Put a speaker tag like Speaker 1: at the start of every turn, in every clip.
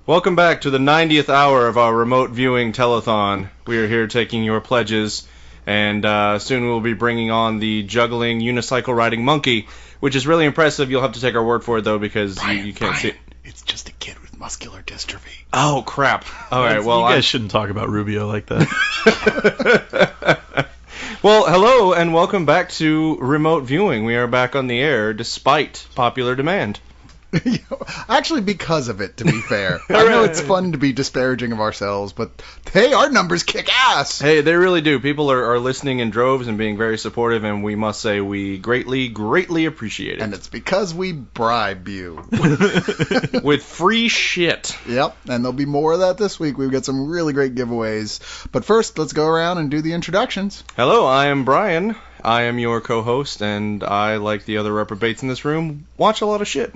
Speaker 1: Welcome back to the 90th hour of our remote viewing telethon. We are here taking your pledges, and soon we'll be bringing on the juggling unicycle riding monkey, which is really impressive. You'll have to take our word for it, though, because you can't see it.
Speaker 2: It's just a kid with muscular dystrophy.
Speaker 1: Oh, crap. All right, well,
Speaker 3: you guys shouldn't talk about Rubio like that.
Speaker 1: Well, hello, and welcome back to remote viewing. We are back on the air, despite popular demand.
Speaker 2: Actually, because of it, to be fair. I know it's fun to be disparaging of ourselves, but hey, our numbers kick ass!
Speaker 1: Hey, they really do. People are listening in droves and being very supportive, and we must say we greatly appreciate it.
Speaker 2: And it's because we bribe you.
Speaker 1: With free shit.
Speaker 2: Yep, and there'll be more of that this week. We've got some really great giveaways. But first, let's go around and do the introductions.
Speaker 1: Hello, I am Brian. I am your co-host, and I, like the other reprobates in this room, watch a lot of shit.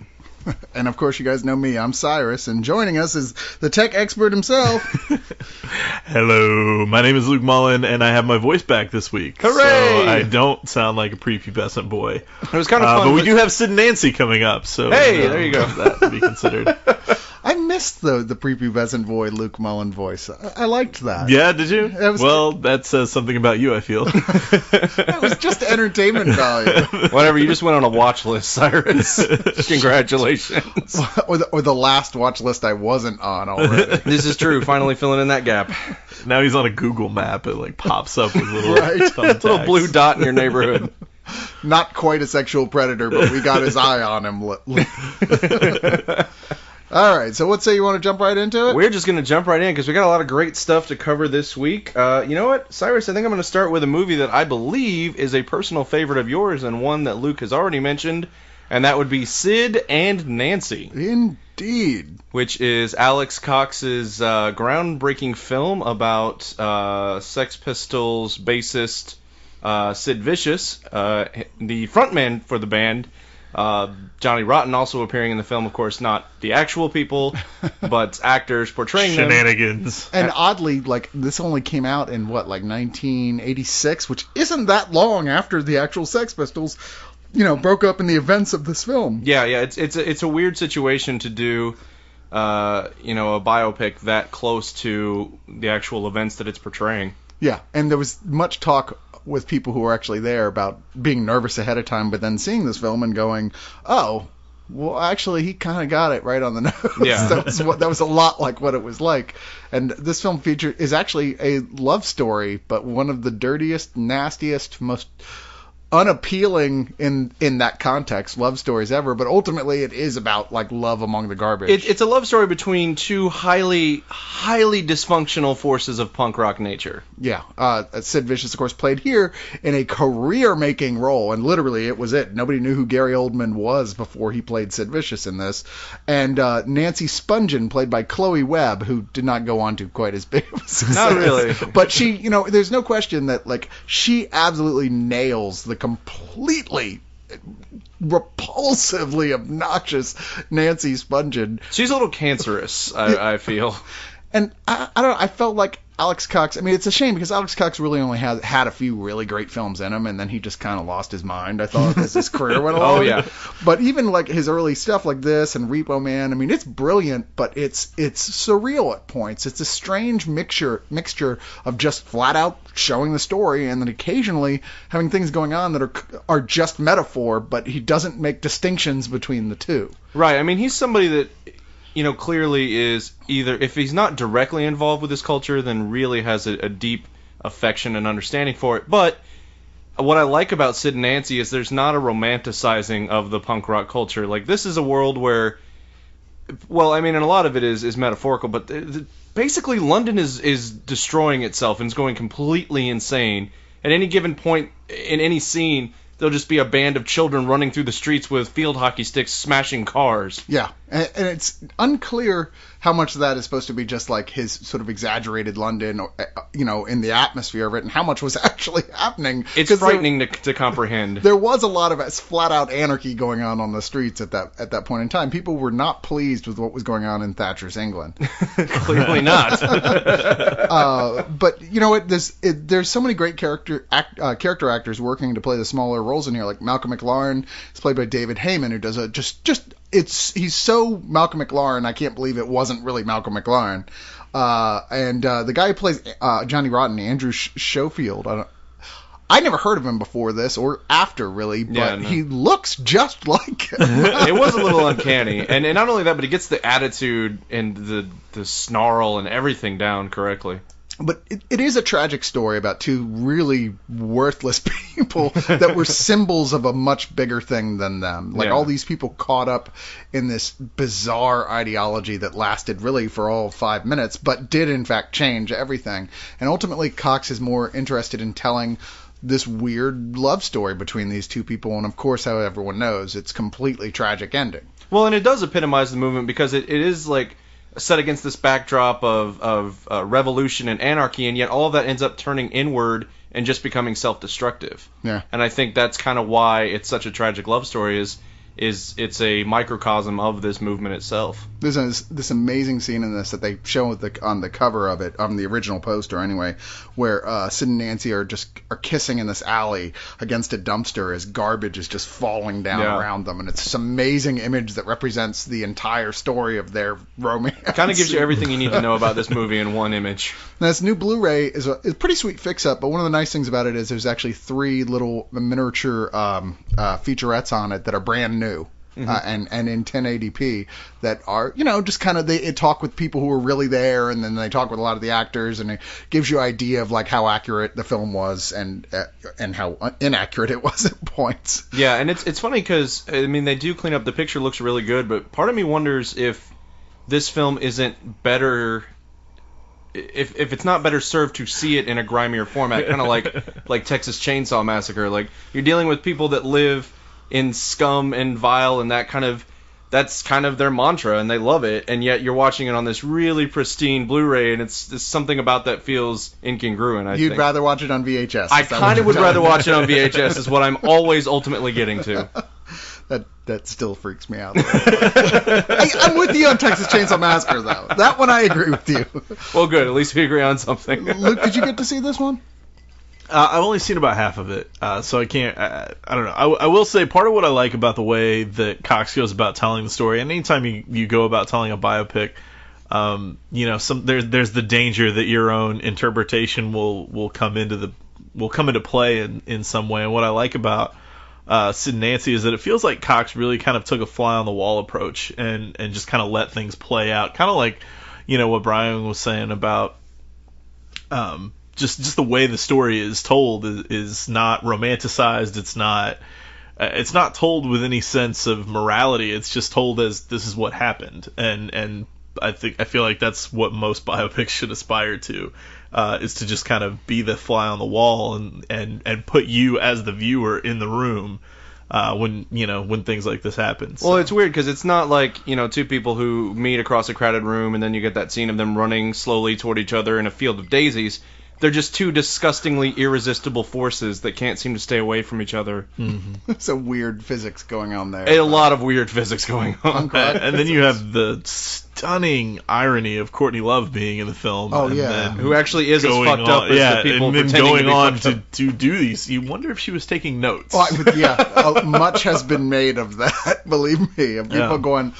Speaker 2: And of course, you guys know me. I'm Cyrus, and joining us is the tech expert himself.
Speaker 3: Hello, my name is Luke Mullen, and I have my voice back this week.
Speaker 1: Hooray!
Speaker 3: So I don't sound like a prepubescent boy.
Speaker 1: It was kind of fun.
Speaker 3: But we do have Sid and Nancy coming up, so
Speaker 1: hey, there you go.
Speaker 3: That to be considered.
Speaker 2: I missed the prepubescent boy Luke Mullen voice. I liked that.
Speaker 3: Yeah, did you?
Speaker 2: Well,
Speaker 3: that says something about you, I feel.
Speaker 2: It was just entertainment value.
Speaker 1: Whatever, you just went on a watch list, Cyrus. Congratulations.
Speaker 2: Or the last watch list I wasn't on already.
Speaker 1: This is true, finally filling in that gap.
Speaker 3: Now he's on a Google map. It like pops up with little,
Speaker 1: little blue dot in your neighborhood.
Speaker 2: Not quite a sexual predator, but we got his eye on him. All right, so what say you want to jump right into it?
Speaker 1: We're just going to jump right in because we got a lot of great stuff to cover this week. You know what, Cyrus, I think I'm going to start with a movie that I believe is a personal favorite of yours and one that Luke has already mentioned, and that would be Sid and Nancy.
Speaker 2: Indeed.
Speaker 1: Which is Alex Cox's groundbreaking film about Sex Pistols bassist Sid Vicious, the frontman for the band. Johnny Rotten also appearing in the film, of course, not the actual people, but actors portraying
Speaker 3: shenanigans.
Speaker 1: them.
Speaker 2: And oddly, like, this only came out in, 1986, which isn't that long after the actual Sex Pistols, broke up in the events of this film.
Speaker 1: Yeah, it's a weird situation to do, a biopic that close to the actual events that it's portraying.
Speaker 2: Yeah, and there was much talk with people who were actually there about being nervous ahead of time, but then seeing this film and going, oh, well, actually, he kind of got it right on the nose.
Speaker 1: Yeah.
Speaker 2: that was a lot like what it was like. And this film is actually a love story, but one of the dirtiest, nastiest, most unappealing in that context love stories ever, but ultimately it is about love among the garbage.
Speaker 1: It's a love story between two highly dysfunctional forces of punk rock nature.
Speaker 2: Yeah, Sid Vicious, of course, played here in a career-making role, and literally it was it. Nobody knew who Gary Oldman was before he played Sid Vicious in this. And Nancy Spungen, played by Chloe Webb, who did not go on to quite as big of a success.
Speaker 1: Not really.
Speaker 2: But she, there's no question that she absolutely nails the completely repulsively obnoxious Nancy Spungen.
Speaker 1: She's a little cancerous, I feel.
Speaker 2: And I don't know, I felt like Alex Cox, I mean, it's a shame because Alex Cox really only had a few really great films in him, and then he just kind of lost his mind, I thought, as his career went along.
Speaker 1: Oh, yeah.
Speaker 2: But even his early stuff like this and Repo Man, I mean, it's brilliant, but it's surreal at points. It's a strange mixture of just flat out showing the story and then occasionally having things going on that are just metaphor, but he doesn't make distinctions between the two.
Speaker 1: Right, I mean, he's somebody that clearly is either, if he's not directly involved with this culture, then really has a deep affection and understanding for it. But what I like about Sid and Nancy is there's not a romanticizing of the punk rock culture. This is a world where, well, I mean, and a lot of it is metaphorical, but basically London is destroying itself and is going completely insane. At any given point in any scene, there'll just be a band of children running through the streets with field hockey sticks smashing cars.
Speaker 2: Yeah, and it's unclear how much of that is supposed to be just his sort of exaggerated London, or, in the atmosphere of it, and how much was actually happening.
Speaker 1: It's frightening to comprehend.
Speaker 2: There was a lot of flat-out anarchy going on the streets at that point in time. People were not pleased with what was going on in Thatcher's England.
Speaker 1: Clearly not.
Speaker 2: But you know what? There's so many great character actors working to play the smaller roles in here. Like Malcolm McLaren is played by David Heyman, who does a just he's so Malcolm McLaren, I can't believe it wasn't really Malcolm McLaren. And the guy who plays Johnny Rotten, Andrew Schofield, I never heard of him before this or after, really, but he looks just like him.
Speaker 1: It was a little uncanny. And not only that, but he gets the attitude and the snarl and everything down correctly.
Speaker 2: But it is a tragic story about two really worthless people that were symbols of a much bigger thing than them. Like all these people caught up in this bizarre ideology that lasted really for all 5 minutes, but did in fact change everything. And ultimately, Cox is more interested in telling this weird love story between these two people, and of course, how everyone knows, it's completely tragic ending.
Speaker 1: Well, and it does epitomize the movement because it is like set against this backdrop of revolution and anarchy, and yet all of that ends up turning inward and just becoming self-destructive.
Speaker 2: Yeah.
Speaker 1: And I think that's kind of why it's such a tragic love story, is it's a microcosm of this movement itself.
Speaker 2: There's this amazing scene in this that they show on the cover of it, on the original poster anyway, where Sid and Nancy are kissing in this alley against a dumpster as garbage is just falling down around them, and it's this amazing image that represents the entire story of their romance.
Speaker 1: It kind of gives you everything you need to know about this movie in one image.
Speaker 2: Now, this new Blu-ray is a pretty sweet fix-up, but one of the nice things about it is there's actually 3 little miniature featurettes on it that are brand new. And in 1080p that are, just kind of they talk with people who are really there, and then they talk with a lot of the actors, and it gives you an idea of like how accurate the film was and how inaccurate it was at points.
Speaker 1: Yeah, and it's funny because I mean they do clean up, the picture looks really good, but part of me wonders if this film isn't better. If it's not better served to see it in a grimier format, kind of like Texas Chainsaw Massacre, like you're dealing with people that live in scum and vile, and that's kind of their mantra, and they love it, and yet you're watching it on this really pristine Blu-ray, and it's something about that feels incongruent. I think
Speaker 2: you'd rather watch it on VHS.
Speaker 1: I kind of would rather watch it on VHS, is what I'm always ultimately getting to.
Speaker 2: That still freaks me out. I'm with you on Texas Chainsaw Massacre, though. That one I agree with you.
Speaker 1: Well, good. At least we agree on something.
Speaker 2: Luke, did you get to see this one?
Speaker 3: I've only seen about half of it, so I can't. I don't know. I will say part of what I like about the way that Cox goes about telling the story, and anytime you go about telling a biopic, there's the danger that your own interpretation will come into play in some way. And what I like about Sid and Nancy is that it feels like Cox really kind of took a fly on the wall approach and just kind of let things play out, kind of like what Brian was saying about. Just the way the story is told is not romanticized. It's not told with any sense of morality. It's just told as this is what happened, and I feel like that's what most biopics should aspire to, is to just kind of be the fly on the wall and put you as the viewer in the room when things like this happen. So.
Speaker 1: Well, it's weird because it's not like two people who meet across a crowded room and then you get that scene of them running slowly toward each other in a field of daisies. They're just two disgustingly irresistible forces that can't seem to stay away from each other.
Speaker 2: Mm-hmm. Some weird physics going on there.
Speaker 1: A lot of weird physics going on.
Speaker 3: And then you have the stunning irony of Courtney Love being in the film.
Speaker 2: Oh, yeah.
Speaker 1: Who actually is as fucked up as the people
Speaker 3: and then
Speaker 1: pretending
Speaker 3: going
Speaker 1: to be
Speaker 3: on
Speaker 1: fucked
Speaker 3: to do these. You wonder if she was taking notes.
Speaker 2: Much has been made of that, believe me. Of people going,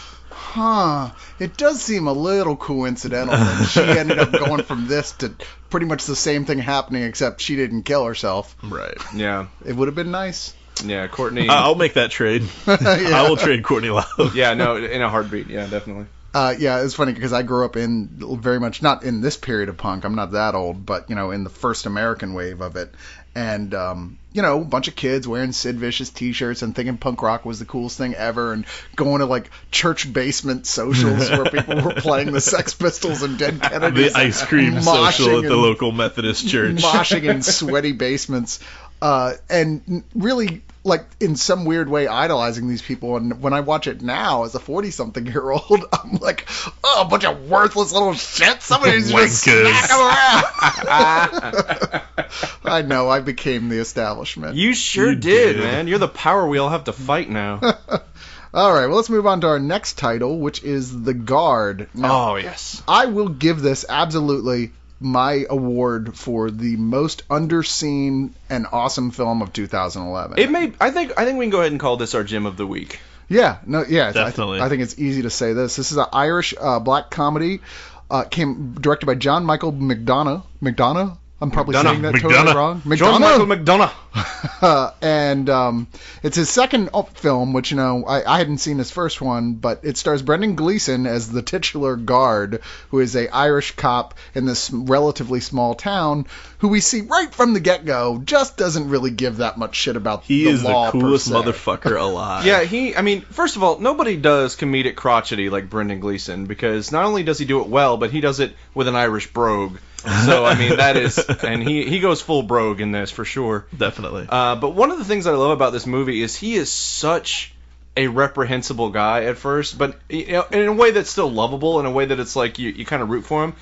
Speaker 2: it does seem a little coincidental that she ended up going from this to pretty much the same thing happening, except she didn't kill herself.
Speaker 3: Right.
Speaker 1: Yeah.
Speaker 2: It would have been nice.
Speaker 1: Yeah, Courtney.
Speaker 3: I'll make that trade. I will trade Courtney Love.
Speaker 1: Yeah, no, in a heartbeat. Yeah, definitely.
Speaker 2: It's funny because I grew up in very much, not in this period of punk, I'm not that old, but, in the first American wave of it. And, a bunch of kids wearing Sid Vicious t-shirts and thinking punk rock was the coolest thing ever, and going to, church basement socials where people were playing the Sex Pistols and Dead Kennedys.
Speaker 3: The ice cream social at the local Methodist church.
Speaker 2: Moshing in sweaty basements. And really, in some weird way, idolizing these people. And when I watch it now, as a 40-something-year-old, I'm like, a bunch of worthless little shit. Somebody's just smack them around. I know, I became the establishment.
Speaker 1: You sure did, man. You're the power we all have to fight now.
Speaker 2: All right, well, let's move on to our next title, which is The Guard. Now,
Speaker 1: yes.
Speaker 2: I will give this absolutely my award for the most underseen and awesome film of 2011.
Speaker 1: I think we can go ahead and call this our Gem of the Week.
Speaker 2: Yeah, no, yeah,
Speaker 3: Definitely.
Speaker 2: I think it's easy to say this. This is an Irish black comedy, directed by John Michael McDonough. I'm probably saying that totally wrong.
Speaker 1: John Michael McDonough.
Speaker 2: And it's his second film, which, I hadn't seen his first one, but it stars Brendan Gleeson as the titular guard, who is a Irish cop in this relatively small town, who we see right from the get-go just doesn't really give that much shit about
Speaker 3: He
Speaker 2: the
Speaker 3: is
Speaker 2: law.
Speaker 3: the coolest
Speaker 2: per se.
Speaker 3: motherfucker alive.
Speaker 1: Yeah, first of all, nobody does comedic crotchety like Brendan Gleeson, because not only does he do it well, but he does it with an Irish brogue. So, that is, and he goes full brogue in this, for sure.
Speaker 3: Definitely.
Speaker 1: But one of the things I love about this movie is he is such a reprehensible guy at first, but in a way that's still lovable, in a way that it's like you kind of root for him.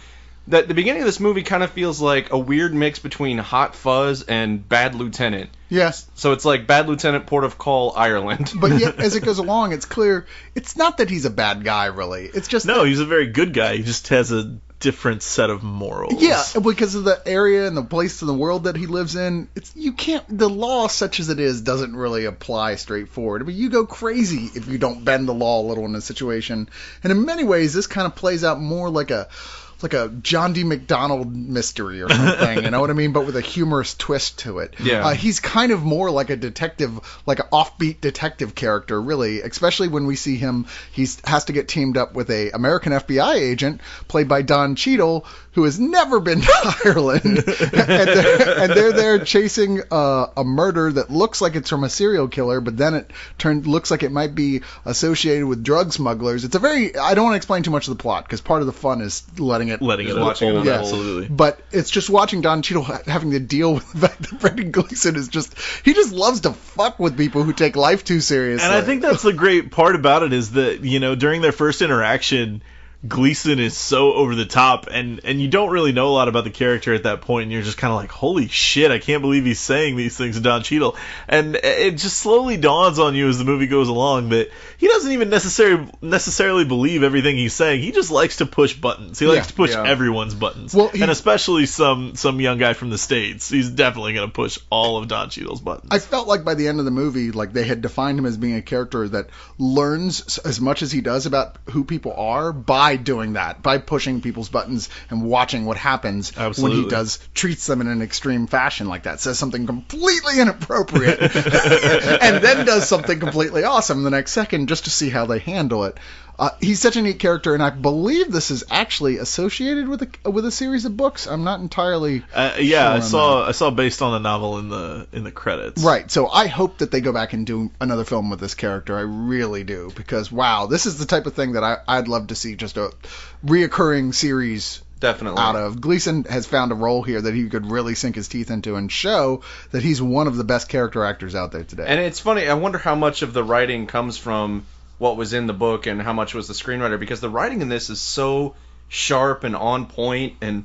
Speaker 1: That the beginning of this movie kind of feels like a weird mix between Hot Fuzz and Bad Lieutenant.
Speaker 2: Yes.
Speaker 1: So it's like Bad Lieutenant Port of Call, Ireland.
Speaker 2: But yet, as it goes along, it's clear it's not that he's a bad guy, really. It's just
Speaker 3: No, he's a very good guy. He just has a different set of morals.
Speaker 2: Yeah, because of the area and the place in the world that he lives in. The law, such as it is, doesn't really apply straightforward. You go crazy if you don't bend the law a little in a situation. And in many ways, this kind of plays out more like a John D. McDonald mystery or something, you know what I mean? But with a humorous twist to it.
Speaker 1: Yeah.
Speaker 2: He's kind of more like a detective, like an offbeat detective character, really, especially when we see him. He has to get teamed up with a American FBI agent played by Don Cheadle, who has never been to Ireland. and they're there chasing a murder that looks like it's from a serial killer, but then it looks like it might be associated with drug smugglers. It's I don't want to explain too much of the plot, because part of the fun is letting it
Speaker 3: unfold.
Speaker 2: Yeah.
Speaker 3: Absolutely.
Speaker 2: But it's just watching Don Cheadle having to deal with the fact that Brendan Gleeson he just loves to fuck with people who take life too seriously.
Speaker 3: And I think that's the great part about it, is that, during their first interaction, Gleeson is so over the top, and you don't really know a lot about the character at that point, and you're just kind of like, holy shit, I can't believe he's saying these things to Don Cheadle. And it just slowly dawns on you as the movie goes along that he doesn't even necessarily believe everything he's saying. He just likes to push buttons. He likes to push everyone's buttons. And especially some young guy from the States. He's definitely going to push all of Don Cheadle's buttons.
Speaker 2: I felt like by the end of the movie, like they had defined him as being a character that learns as much as he does about who people are by doing that, by pushing people's buttons and watching what happens when he treats them in an extreme fashion like that, says something completely inappropriate and then does something completely awesome the next second just to see how they handle it. He's such a neat character, and I believe this is actually associated with a series of books. I'm not entirely
Speaker 3: sure
Speaker 2: I
Speaker 3: saw based on the novel in the credits.
Speaker 2: Right, so I hope that they go back and do another film with this character. I really do, because wow, this is the type of thing that I'd love to see, just a reoccurring series.
Speaker 1: Definitely.
Speaker 2: Out of. Gleeson has found a role here that he could really sink his teeth into and show that he's one of the best character actors out there today.
Speaker 1: And it's funny, I wonder how much of the writing comes from what was in the book and how much was the screenwriter, because the writing in this is so sharp and on point, and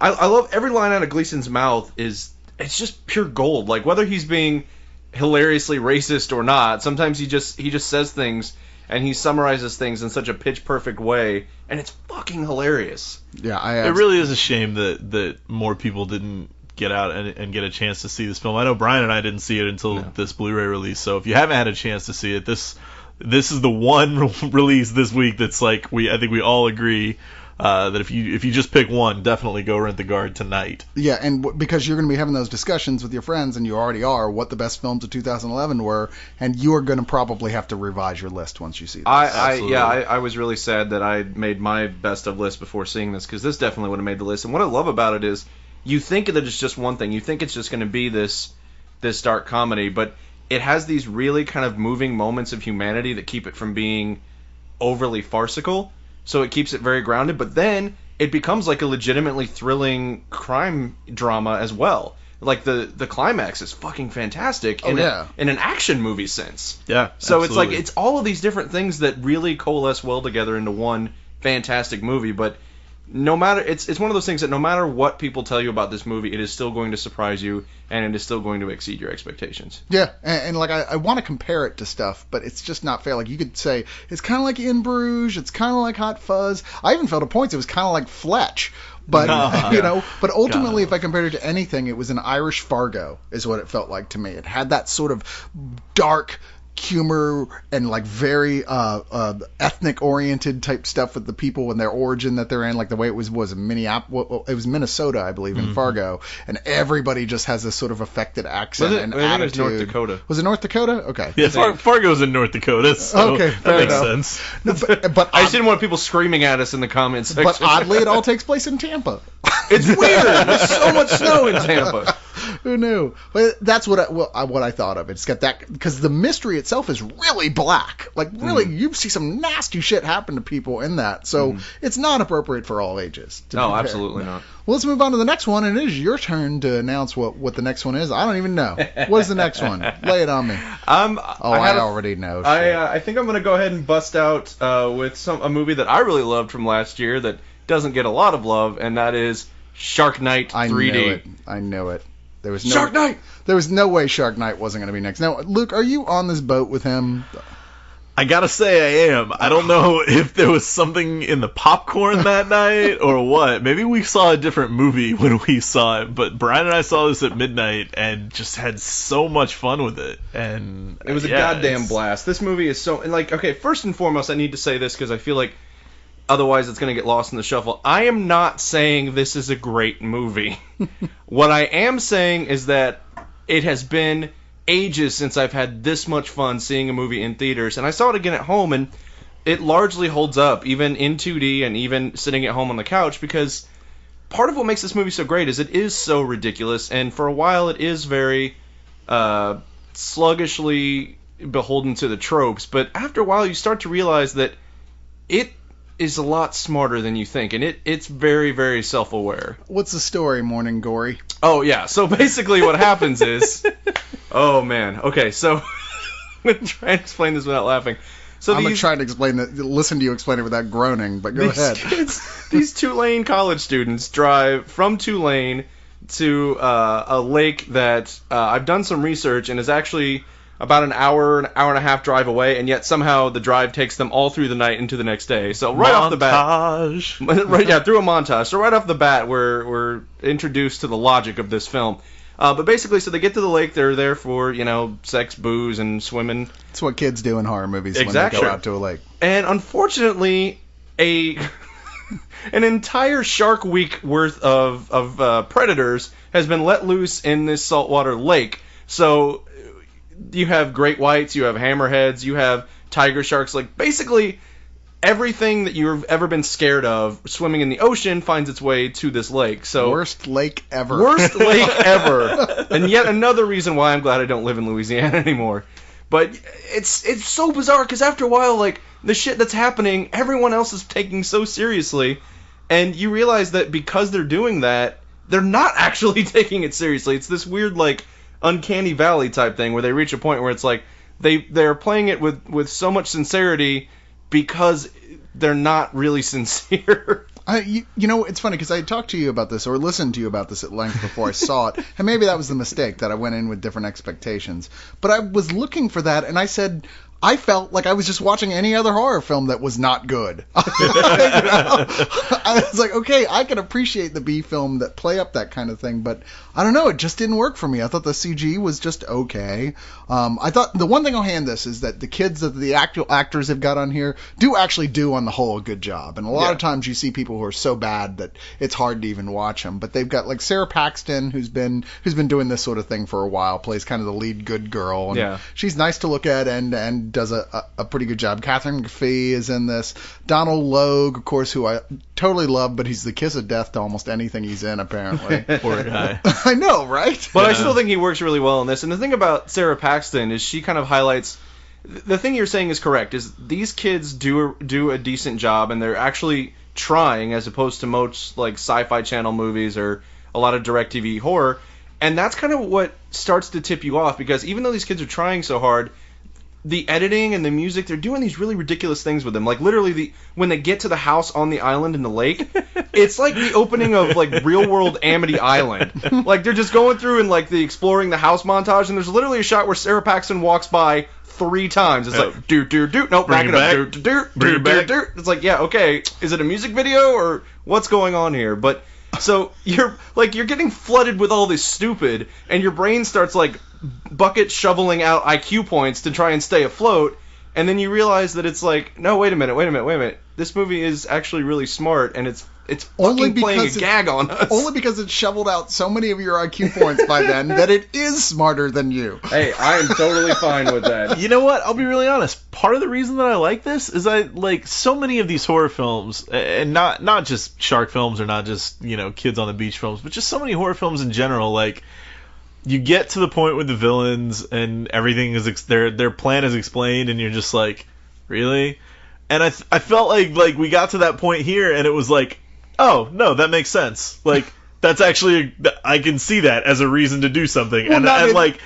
Speaker 1: I love every line out of Gleeson's mouth. It's just pure gold. Like, whether he's being hilariously racist or not, sometimes he just says things and he summarizes things in such a pitch perfect way, and it's fucking hilarious.
Speaker 2: Yeah,
Speaker 3: it really is a shame that more people didn't get out and get a chance to see this film. I know Brian and I didn't see it until this Blu-ray release, so if you haven't had a chance to see it, this is the one release this week that's like, I think we all agree that if you just pick one, definitely go rent The Guard tonight.
Speaker 2: Yeah, and because you're going to be having those discussions with your friends, and you already are, what the best films of 2011 were, and you are going to probably have to revise your list once you see this.
Speaker 1: I was really sad that I made my best of list before seeing this, because this definitely would have made the list. And what I love about it is, you think that it's just one thing. You think it's just going to be this dark comedy, but it has these really kind of moving moments of humanity that keep it from being overly farcical. So it keeps it very grounded, but then it becomes like a legitimately thrilling crime drama as well. Like the climax is fucking fantastic in an action movie sense.
Speaker 3: Yeah.
Speaker 1: So
Speaker 3: absolutely.
Speaker 1: it's like it's all of these different things that really coalesce well together into one fantastic movie, but no matter it's one of those things that no matter what people tell you about this movie, it is still going to surprise you, and it is still going to exceed your expectations.
Speaker 2: Yeah, and like I want to compare it to stuff, but it's just not fair. Like, you could say it's kind of like In Bruges, it's kind of like Hot Fuzz. I even felt at points it was kind of like Fletch. But but ultimately, if I compared it to anything, it was an Irish Fargo, is what it felt like to me. It had that sort of dark, humor and like very ethnic oriented type stuff with the people and their origin that they're in, like the way it was in Minneapolis, it was Minnesota, I believe, in Fargo, and everybody just has this sort of affected accent and
Speaker 1: I think it was
Speaker 2: attitude.
Speaker 1: North Dakota.
Speaker 2: Was it North Dakota? Okay.
Speaker 3: Yeah, Fargo's in North Dakota, so
Speaker 2: Okay,
Speaker 3: that
Speaker 2: fair
Speaker 3: makes
Speaker 2: enough.
Speaker 3: sense.
Speaker 2: No, but
Speaker 1: I just didn't want people screaming at us in the comments section.
Speaker 2: but oddly, it all takes place in Tampa.
Speaker 1: It's weird. There's so much snow in Tampa.
Speaker 2: Who knew? But that's what I thought of. It's got that, because the mystery itself is really black. Like, really, you see some nasty shit happen to people in that. So it's not appropriate for all ages.
Speaker 1: No, absolutely not.
Speaker 2: Well, let's move on to the next one, and it is your turn to announce what the next one is. I don't even know. What is the next one? Lay it on me. I already know.
Speaker 1: I think I'm going to go ahead and bust out with a movie that I really loved from last year that doesn't get a lot of love, and that is Shark Night 3D.
Speaker 2: I knew it. There was
Speaker 1: Shark Night!
Speaker 2: There was no way Shark Night wasn't going to be next. Now, Luke, are you on this boat with him?
Speaker 3: I gotta say I am. I don't know if there was something in the popcorn that night or what. Maybe we saw a different movie when we saw it, but Brian and I saw this at midnight and just had so much fun with it. And
Speaker 1: it was a goddamn blast. This movie is so... And like, okay, first and foremost, I need to say this because I feel like otherwise it's going to get lost in the shuffle. I am not saying this is a great movie. What I am saying is that it has been ages since I've had this much fun seeing a movie in theaters, and I saw it again at home, and it largely holds up, even in 2D and even sitting at home on the couch, because part of what makes this movie so great is it is so ridiculous, and for a while it is very sluggishly beholden to the tropes, but after a while you start to realize that it is a lot smarter than you think, and it's very, very self-aware.
Speaker 2: What's the story, Morning Gory?
Speaker 1: Oh, yeah. So basically what happens is... Oh, man. Okay, so... I'm going to try and explain this without laughing. So
Speaker 2: I'm going to try to listen to you explain it without groaning, but go ahead.
Speaker 1: These Tulane college students drive from Tulane to a lake that I've done some research and is actually about an hour and a half drive away, and yet somehow the drive takes them all through the night into the next day. So off the bat, through a montage. So right off the bat, we're introduced to the logic of this film. But basically, so they get to the lake. They're there for sex, booze, and swimming.
Speaker 2: It's what kids do in horror movies
Speaker 1: exactly.
Speaker 2: when they go out to a lake.
Speaker 1: And unfortunately, an entire Shark Week worth of predators has been let loose in this saltwater lake. So you have great whites, you have hammerheads, you have tiger sharks, like basically everything that you've ever been scared of swimming in the ocean finds its way to this lake. So
Speaker 2: worst lake ever.
Speaker 1: Worst lake ever. And yet another reason why I'm glad I don't live in Louisiana anymore. But it's so bizarre because after a while, like, the shit that's happening, everyone else is taking so seriously, and you realize that because they're doing that, they're not actually taking it seriously. It's this weird, like, uncanny valley type thing where they reach a point where it's like they're playing it with so much sincerity because they're not really sincere.
Speaker 2: It's funny because I talked to you about this or listened to you about this at length before I saw it, and maybe that was the mistake, that I went in with different expectations. But I was looking for that, and I said, I felt like I was just watching any other horror film that was not good. I was like, okay, I can appreciate the B film that play up that kind of thing, but I don't know, it just didn't work for me. I thought the CG was just okay. I thought the one thing I'll hand this is that the kids that the actual actors have got on here do on the whole a good job. And a lot of times you see people who are so bad that it's hard to even watch them. But they've got like Sarah Paxton, who's been doing this sort of thing for a while, plays kind of the lead good girl, and she's nice to look at and does a pretty good job. Catherine McPhee is in this. Donald Logue, of course, who I totally love, but he's the kiss of death to almost anything he's in, apparently.
Speaker 3: Poor guy.
Speaker 2: I know, right?
Speaker 1: But I still think he works really well in this. And the thing about Sarah Paxton is she kind of highlights... The thing you're saying is correct, is these kids do a decent job, and they're actually trying, as opposed to most like Sci-Fi Channel movies or a lot of DirecTV horror. And that's kind of what starts to tip you off, because even though these kids are trying so hard, the editing and the music, they're doing these really ridiculous things with them. Like, literally, when they get to the house on the island in the lake, it's like the opening of, like, real-world Amity Island. Like, they're just going through and, like, the exploring the house montage, and there's literally a shot where Sarah Paxton walks by 3 times. It's like, do, no, back it up, do. It's like, yeah, okay, is it a music video, or what's going on here? But... So you're getting flooded with all this stupid, and your brain starts like bucket shoveling out IQ points to try and stay afloat, and then you realize that it's like, no, wait a minute. This movie is actually really smart, and it's
Speaker 2: Only
Speaker 1: fucking playing a
Speaker 2: because
Speaker 1: gag on us.
Speaker 2: Only because it's shoveled out so many of your IQ points by then that it is smarter than you.
Speaker 1: Hey, I am totally fine with that.
Speaker 3: You know what? I'll be really honest. Part of the reason that I like this is I like so many of these horror films, and not just shark films or not just, you know, kids on the beach films, but just so many horror films in general. Like, you get to the point with the villains and everything is their plan is explained, and you're just like, really? And I felt like we got to that point here, and it was like, oh no, that makes sense. Like, that's actually, I can see that as a reason to do something.
Speaker 2: Well,
Speaker 3: and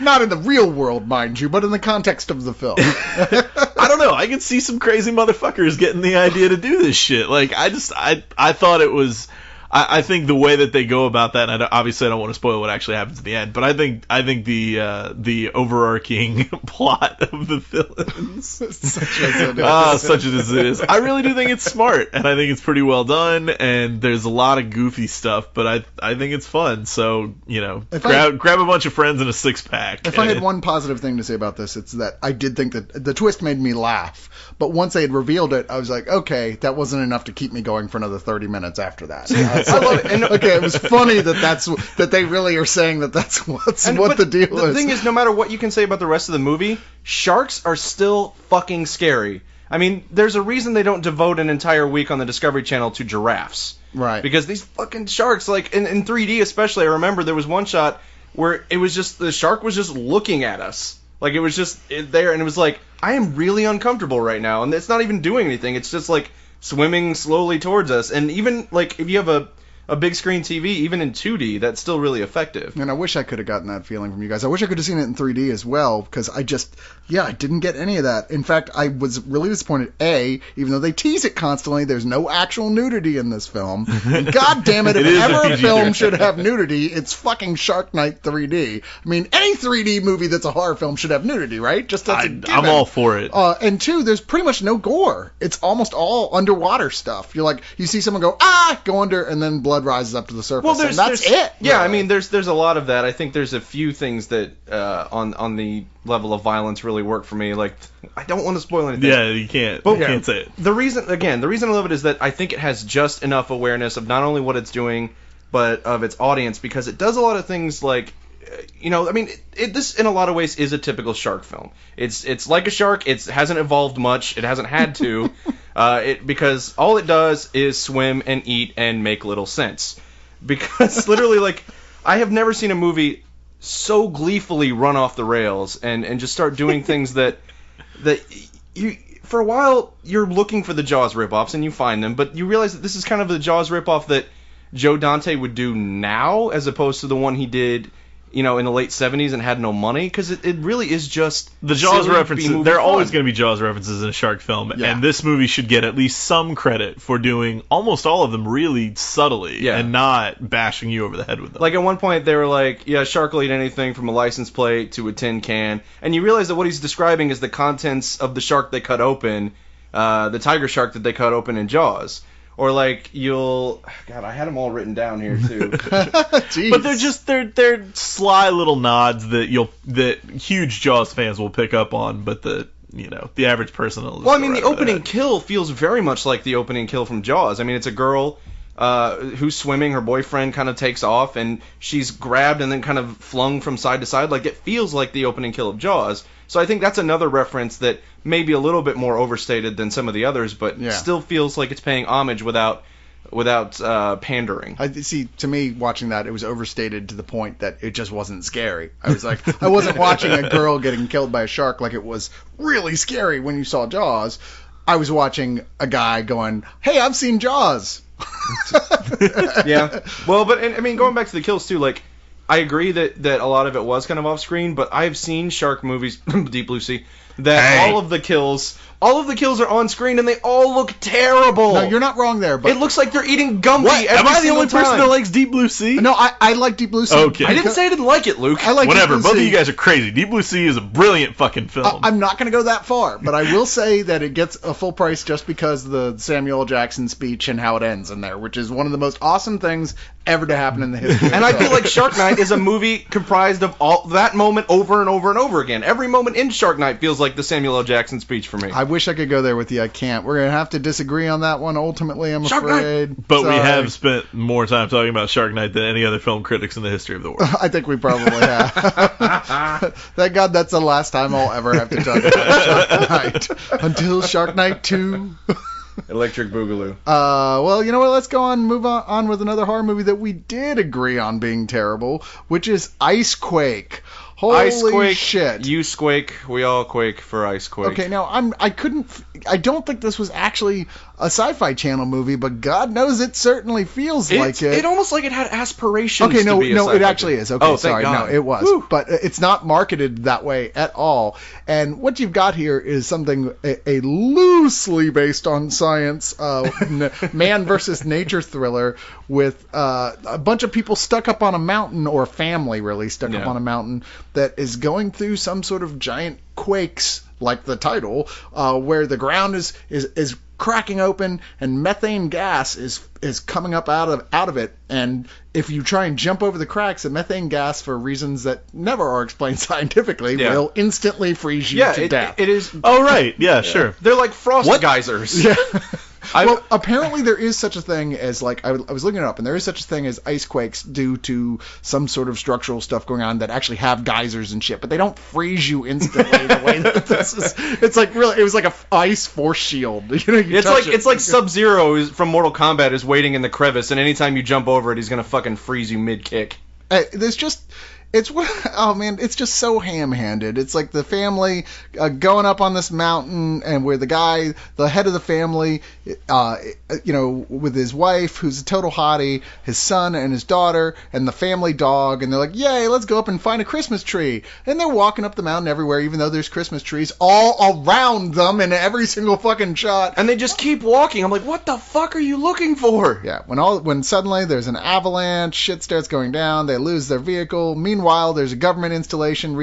Speaker 2: not in the real world, mind you, but in the context of the film.
Speaker 3: I don't know. I can see some crazy motherfuckers getting the idea to do this shit. Like, I thought it was. I think the way that they go about that, and obviously I don't want to spoil what actually happens at the end, but I think the overarching plot of the villains, such as it is, I really do think it's smart, and I think it's pretty well done, and there's a lot of goofy stuff, but I think it's fun. So, you know, grab a bunch of friends and a 6-pack.
Speaker 2: If I had one positive thing to say about this, it's that I did think that the twist made me laugh, but once they had revealed it, I was like, okay, that wasn't enough to keep me going for another 30 minutes after that. I love it. And, okay, it was funny that they really are saying that's what the deal is.
Speaker 1: The thing is, no matter what you can say about the rest of the movie, sharks are still fucking scary. I mean, there's a reason they don't devote an entire week on the Discovery Channel to giraffes.
Speaker 2: Right.
Speaker 1: Because these fucking sharks, like, in 3D especially, I remember there was one shot where it was just, the shark was just looking at us. Like, it was just there, and it was like, I am really uncomfortable right now, and it's not even doing anything. It's just, like, swimming slowly towards us. And even, like, if you have a big screen TV, even in 2D, that's still really effective.
Speaker 2: And I wish I could have gotten that feeling from you guys. I wish I could have seen it in 3D as well, because I didn't get any of that. In fact, I was really disappointed, even though they tease it constantly, there's no actual nudity in this film. And God damn it, if ever a film should have nudity, it's fucking Shark Night 3D. I mean, any 3D movie that's a horror film should have nudity, right? Just that's a given.
Speaker 3: I'm all for it.
Speaker 2: And 2, there's pretty much no gore. It's almost all underwater stuff. You're like, you see someone go under, and then blood rises up to the surface. Well, and that's it.
Speaker 1: Yeah,
Speaker 2: really.
Speaker 1: I mean, there's a lot of that. I think there's a few things that on the level of violence really work for me. Like, I don't want to spoil anything.
Speaker 3: Yeah, you can't. But you can't say it.
Speaker 1: The reason I love it is that I think it has just enough awareness of not only what it's doing, but of its audience, because it does a lot of things like, you know, I mean, this in a lot of ways is a typical shark film. It's like a shark. It hasn't evolved much. It hasn't had to, because all it does is swim and eat and make little sense. Because literally, like, I have never seen a movie so gleefully run off the rails and just start doing things that you, for a while, you're looking for the Jaws ripoffs and you find them, but you realize that this is kind of the Jaws ripoff that Joe Dante would do now, as opposed to the one he did, you know, in the late 70s and had no money, because it really is just
Speaker 3: the Jaws references. There are always going to be Jaws references in a shark film, and this movie should get at least some credit for doing almost all of them really subtly and not bashing you over the head with them.
Speaker 1: Like, at one point they were like, yeah, shark will eat anything from a license plate to a tin can, and you realize that what he's describing is the contents of the shark they cut open, the tiger shark that they cut open in Jaws. Or like God, I had them all written down here too.
Speaker 3: But they're sly little nods that huge Jaws fans will pick up on, but the average person will.
Speaker 1: Well, I mean, the opening kill feels very much like the opening kill from Jaws. I mean, it's a girl who's swimming, her boyfriend kind of takes off, and she's grabbed and then kind of flung from side to side. Like, it feels like the opening kill of Jaws. So I think that's another reference that may be a little bit more overstated than some of the others, but still feels like it's paying homage without pandering.
Speaker 2: I see. To me, watching that, it was overstated to the point that it just wasn't scary. I was like, I wasn't watching a girl getting killed by a shark like it was really scary when you saw Jaws. I was watching a guy going, "Hey, I've seen Jaws."
Speaker 1: Yeah. Well, but I mean, going back to the kills too, like, I agree that a lot of it was kind of off screen, but I've seen shark movies, Deep Blue Sea, that
Speaker 3: Hey.
Speaker 1: all of the kills are on screen and they all look terrible.
Speaker 2: No, you're not wrong there, but
Speaker 1: It looks like they're eating Gumby
Speaker 3: What?
Speaker 1: every
Speaker 3: Am I the
Speaker 1: single
Speaker 3: only person
Speaker 1: time.
Speaker 3: that likes Deep Blue Sea?
Speaker 2: no, I like Deep Blue Sea.
Speaker 3: Okay.
Speaker 1: I didn't say I didn't like it, Luke.
Speaker 2: I like
Speaker 3: Whatever.
Speaker 2: Deep Blue
Speaker 3: Both of
Speaker 2: Sea.
Speaker 3: you guys are crazy. Deep Blue Sea is a brilliant fucking film.
Speaker 2: I'm not going to go that far, but I will say that it gets a full price just because of the Samuel L. Jackson speech and how it ends in there, which is one of the most awesome things ever to happen in the history of
Speaker 1: And I
Speaker 2: film.
Speaker 1: feel like Shark Night is a movie comprised of all that moment over and over and over again. Every moment in Shark Night feels like the Samuel L. Jackson speech for me.
Speaker 2: I wish I could go there with you. I can't. We're going to have to disagree on that one ultimately, I'm
Speaker 1: Shark Night.
Speaker 2: afraid.
Speaker 3: but we
Speaker 2: Sorry.
Speaker 3: have spent more time talking about Shark Night than any other film critics in the history of the world.
Speaker 2: I think we probably have. Thank God that's the last time I'll ever have to talk about Shark Night. Until Shark Night 2.
Speaker 1: Electric Boogaloo.
Speaker 2: Well, you know what? Let's go on, move on with another horror movie that we did agree on being terrible, which is Icequake. Holy
Speaker 1: Icequake,
Speaker 2: shit.
Speaker 1: you squake, we all quake for Icequake.
Speaker 2: Okay, now I don't think this was actually a Sci-Fi Channel movie, but God knows it certainly feels like it.
Speaker 1: It almost like it had aspirations
Speaker 2: Okay, no,
Speaker 1: to be a
Speaker 2: no, it
Speaker 1: sci-fi
Speaker 2: actually
Speaker 1: film.
Speaker 2: is. Okay,
Speaker 1: Oh, thank
Speaker 2: sorry,
Speaker 1: God.
Speaker 2: no, it was,
Speaker 1: Whew.
Speaker 2: but it's not marketed that way at all. And what you've got here is something a loosely based on science, man versus nature thriller with a bunch of people stuck up on a mountain, or a family really stuck up
Speaker 1: Yeah.
Speaker 2: on a mountain that is going through some sort of giant quakes, like the title, where the ground is cracking open and methane gas is coming up out of it, and if you try and jump over the cracks, the methane gas, for reasons that never are explained scientifically,
Speaker 1: Yeah.
Speaker 2: will instantly freeze you
Speaker 1: Yeah,
Speaker 2: to death.
Speaker 1: it is.
Speaker 3: Oh, right. Yeah, sure.
Speaker 1: They're like frost
Speaker 3: What?
Speaker 1: geysers.
Speaker 2: Yeah.
Speaker 1: I-
Speaker 2: Well, apparently there is such a thing as, like, I was looking it up, and there is such a thing as ice quakes due to some sort of structural stuff going on that actually have geysers and shit, but they don't freeze you instantly the way that this is. It's like really, it was like a ice force shield. You know, you touch
Speaker 1: It's like Sub-Zero from Mortal Kombat is waiting in the crevice, and anytime you jump over it, he's gonna fucking freeze you mid-kick.
Speaker 2: There's just. Oh man, it's just so ham-handed. It's like the family going up on this mountain, and where the guy, the head of the family, with his wife, who's a total hottie, his son and his daughter, and the family dog, and they're like, yay, let's go up and find a Christmas tree. And they're walking up the mountain everywhere, even though there's Christmas trees all around them in every single fucking shot.
Speaker 1: And they just keep walking. I'm like, what the fuck are you looking for?
Speaker 2: Yeah, when suddenly there's an avalanche, shit starts going down, they lose their vehicle. Meanwhile, there's a government installation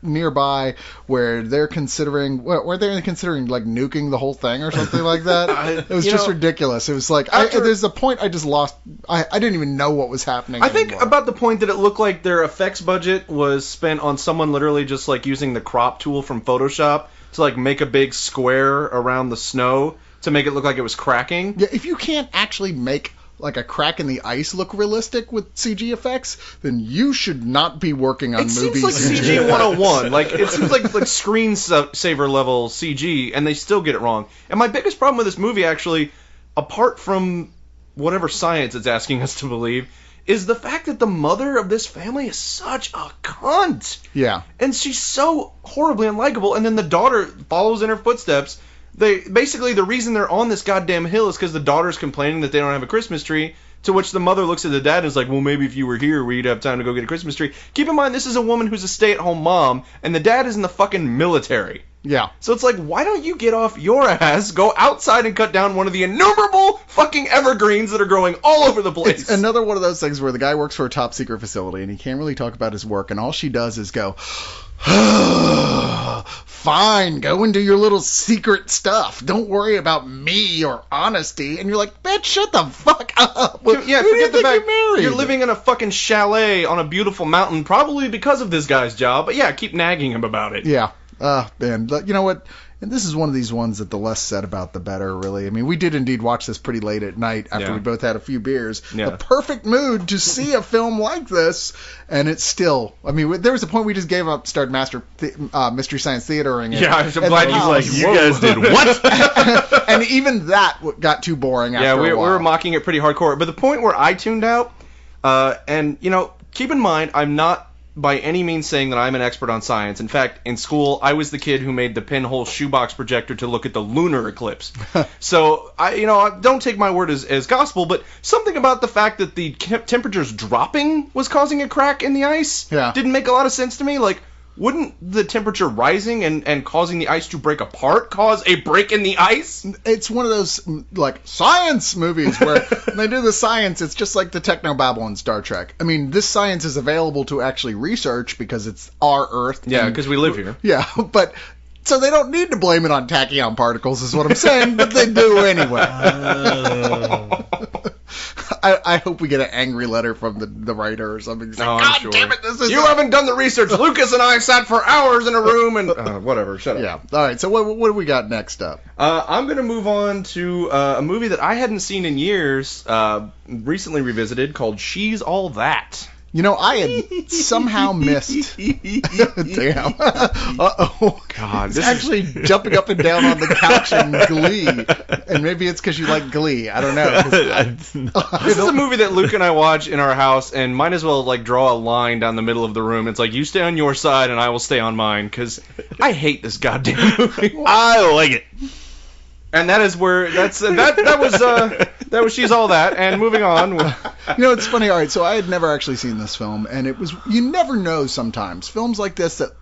Speaker 2: nearby where they're considering, weren't they considering like nuking the whole thing or something like that? It was just ridiculous. It was like, there's a point I just lost. I didn't even know what was happening.
Speaker 1: I think
Speaker 2: anymore.
Speaker 1: about the point that it looked like their effects budget was spent on someone literally just like using the crop tool from Photoshop to like make a big square around the snow to make it look like it was cracking.
Speaker 2: Yeah, if you can't actually make like a crack in the ice look realistic with CG effects, then you should not be working on
Speaker 1: It
Speaker 2: movies.
Speaker 1: seems like CG 101. Like it seems like screensaver level CG, and they still get it wrong. And my biggest problem with this movie, actually, apart from whatever science it's asking us to believe, is the fact that the mother of this family is such a cunt.
Speaker 2: Yeah.
Speaker 1: And she's so horribly unlikable. And then the daughter follows in her footsteps. Basically, the reason they're on this goddamn hill is because the daughter's complaining that they don't have a Christmas tree. To which the mother looks at the dad and is like, well, maybe if you were here, we'd have time to go get a Christmas tree. Keep in mind, this is a woman who's a stay-at-home mom, and the dad is in the fucking military.
Speaker 2: Yeah.
Speaker 1: So it's like, why don't you get off your ass, go outside and cut down one of the innumerable fucking evergreens that are growing all over the place?
Speaker 2: It's another one of those things where the guy works for a top secret facility and he can't really talk about his work, and all she does is go, fine, go and do your little secret stuff. Don't worry about me or honesty. And you're like, bitch, shut the fuck up.
Speaker 1: Yeah,
Speaker 2: Who do you
Speaker 1: forget the
Speaker 2: think
Speaker 1: fact
Speaker 2: you're married?
Speaker 1: you're living in a fucking chalet on a beautiful mountain, probably because of this guy's job. But yeah, keep nagging him about it.
Speaker 2: Yeah. Man, you know what? And this is one of these ones that the less said about, the better, really. I mean, we did indeed watch this pretty late at night after we both had a few beers.
Speaker 1: Yeah.
Speaker 2: The perfect mood to see a film like this, and it's still... I mean, there was a point we just gave up, started Mystery Science Theatering.
Speaker 1: Yeah, I'm glad
Speaker 3: He's like, you guys did what?
Speaker 2: And even that got too boring after
Speaker 1: Yeah, we
Speaker 2: a while.
Speaker 1: were mocking it pretty hardcore. But the point where I tuned out, and, keep in mind, I'm not by any means saying that I'm an expert on science. In fact, in school, I was the kid who made the pinhole shoebox projector to look at the lunar eclipse. So, I don't take my word as gospel, but something about the fact that the temperatures dropping was causing a crack in the ice
Speaker 2: Yeah.
Speaker 1: didn't make a lot of sense to me. Like, wouldn't the temperature rising and causing the ice to break apart cause a break in the ice?
Speaker 2: It's one of those, like, science movies where when they do the science, it's just like the technobabble in Star Trek. I mean, this science is available to actually research because it's our Earth.
Speaker 1: Yeah, because we live here.
Speaker 2: Yeah, but... So they don't need to blame it on tachyon particles, is what I'm saying, but they do anyway. I hope we get an angry letter from the writer or something. Like, God
Speaker 1: sure.
Speaker 2: damn it, this is...
Speaker 1: You haven't done the research. Lucas and I sat for hours in a room and... whatever, shut up.
Speaker 2: Yeah, all right, so what do we got next up?
Speaker 1: I'm going to move on to a movie that I hadn't seen in years, recently revisited, called She's All That.
Speaker 2: You know, I had somehow missed... Damn. Uh-oh.
Speaker 1: God,
Speaker 2: He's actually jumping up and down on the couch in Glee. And maybe it's because you like Glee. I don't know.
Speaker 1: This is a movie that Luke and I watch in our house, and might as well, like, draw a line down the middle of the room. It's like, you stay on your side, and I will stay on mine, because I hate this goddamn movie.
Speaker 3: I like it.
Speaker 1: And that is where that was She's All That. And moving on.
Speaker 2: You know, it's funny. All right, so I had never actually seen this film, and it was, you never know sometimes. Films like this that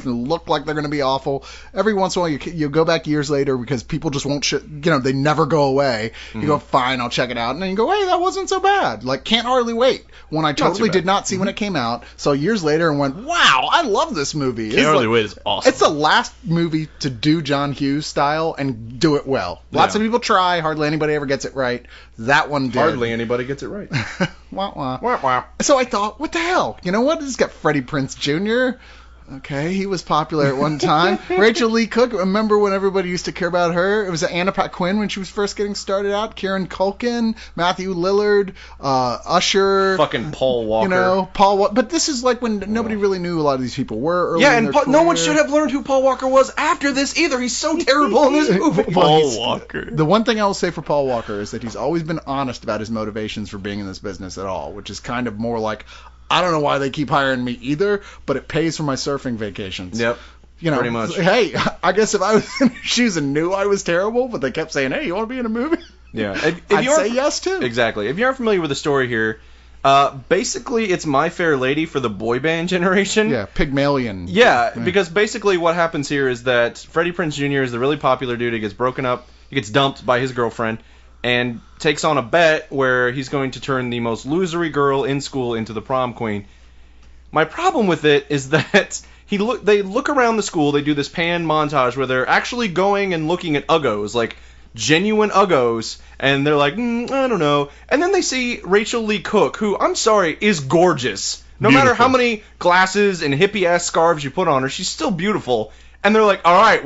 Speaker 2: look like they're going to be awful. Every once in a while, you go back years later because people just won't, they never go away. You go, fine, I'll check it out, and then you go, hey, that wasn't so bad. Like, Can't Hardly Wait. One I totally did not see when it came out. So years later, and went, wow, I love this movie.
Speaker 3: Can't Hardly Wait is awesome.
Speaker 2: It's the last movie to do John Hughes style and do it well. Lots of people try. Hardly anybody ever gets it right. That one did.
Speaker 1: Hardly anybody gets it right.
Speaker 2: Wah, wah.
Speaker 1: Wah, wah.
Speaker 2: So I thought, what the hell? You know what? It's got Freddie Prinze Jr. Okay, he was popular at one time. Rachel Lee Cook, remember when everybody used to care about her? It was Anna Paquin when she was first getting started out. Kieran Culkin, Matthew Lillard, Usher.
Speaker 1: Fucking Paul Walker.
Speaker 2: You know, Paul Walker. But this is like when nobody really knew who a lot of these people were early in their career.
Speaker 1: No one should have learned who Paul Walker was after this either. He's so terrible in this movie.
Speaker 3: Paul Walker.
Speaker 2: The one thing I will say for Paul Walker is that he's always been honest about his motivations for being in this business at all, which is kind of more like, I don't know why they keep hiring me either, but it pays for my surfing vacations.
Speaker 1: Yep.
Speaker 2: You know,
Speaker 1: pretty much.
Speaker 2: Hey, I guess if I was in their shoes and knew I was terrible, but they kept saying, hey, you want to be in a movie?
Speaker 1: Yeah.
Speaker 2: I'd say yes, too.
Speaker 1: Exactly. If you aren't familiar with the story here, basically it's My Fair Lady for the boy band generation.
Speaker 2: Yeah, Pygmalion.
Speaker 1: Yeah, because basically what happens here is that Freddie Prinze Jr. is the really popular dude. He gets broken up, he gets dumped by his girlfriend, and takes on a bet where he's going to turn the most losery girl in school into the prom queen. My problem with it is that they look around the school, they do this pan montage where they're actually going and looking at Uggos, like genuine Uggos, and they're like, I don't know. And then they see Rachel Lee Cook, who, I'm sorry, is gorgeous. No matter how many glasses and hippie-ass scarves you put on her, she's still beautiful. And they're like, all right,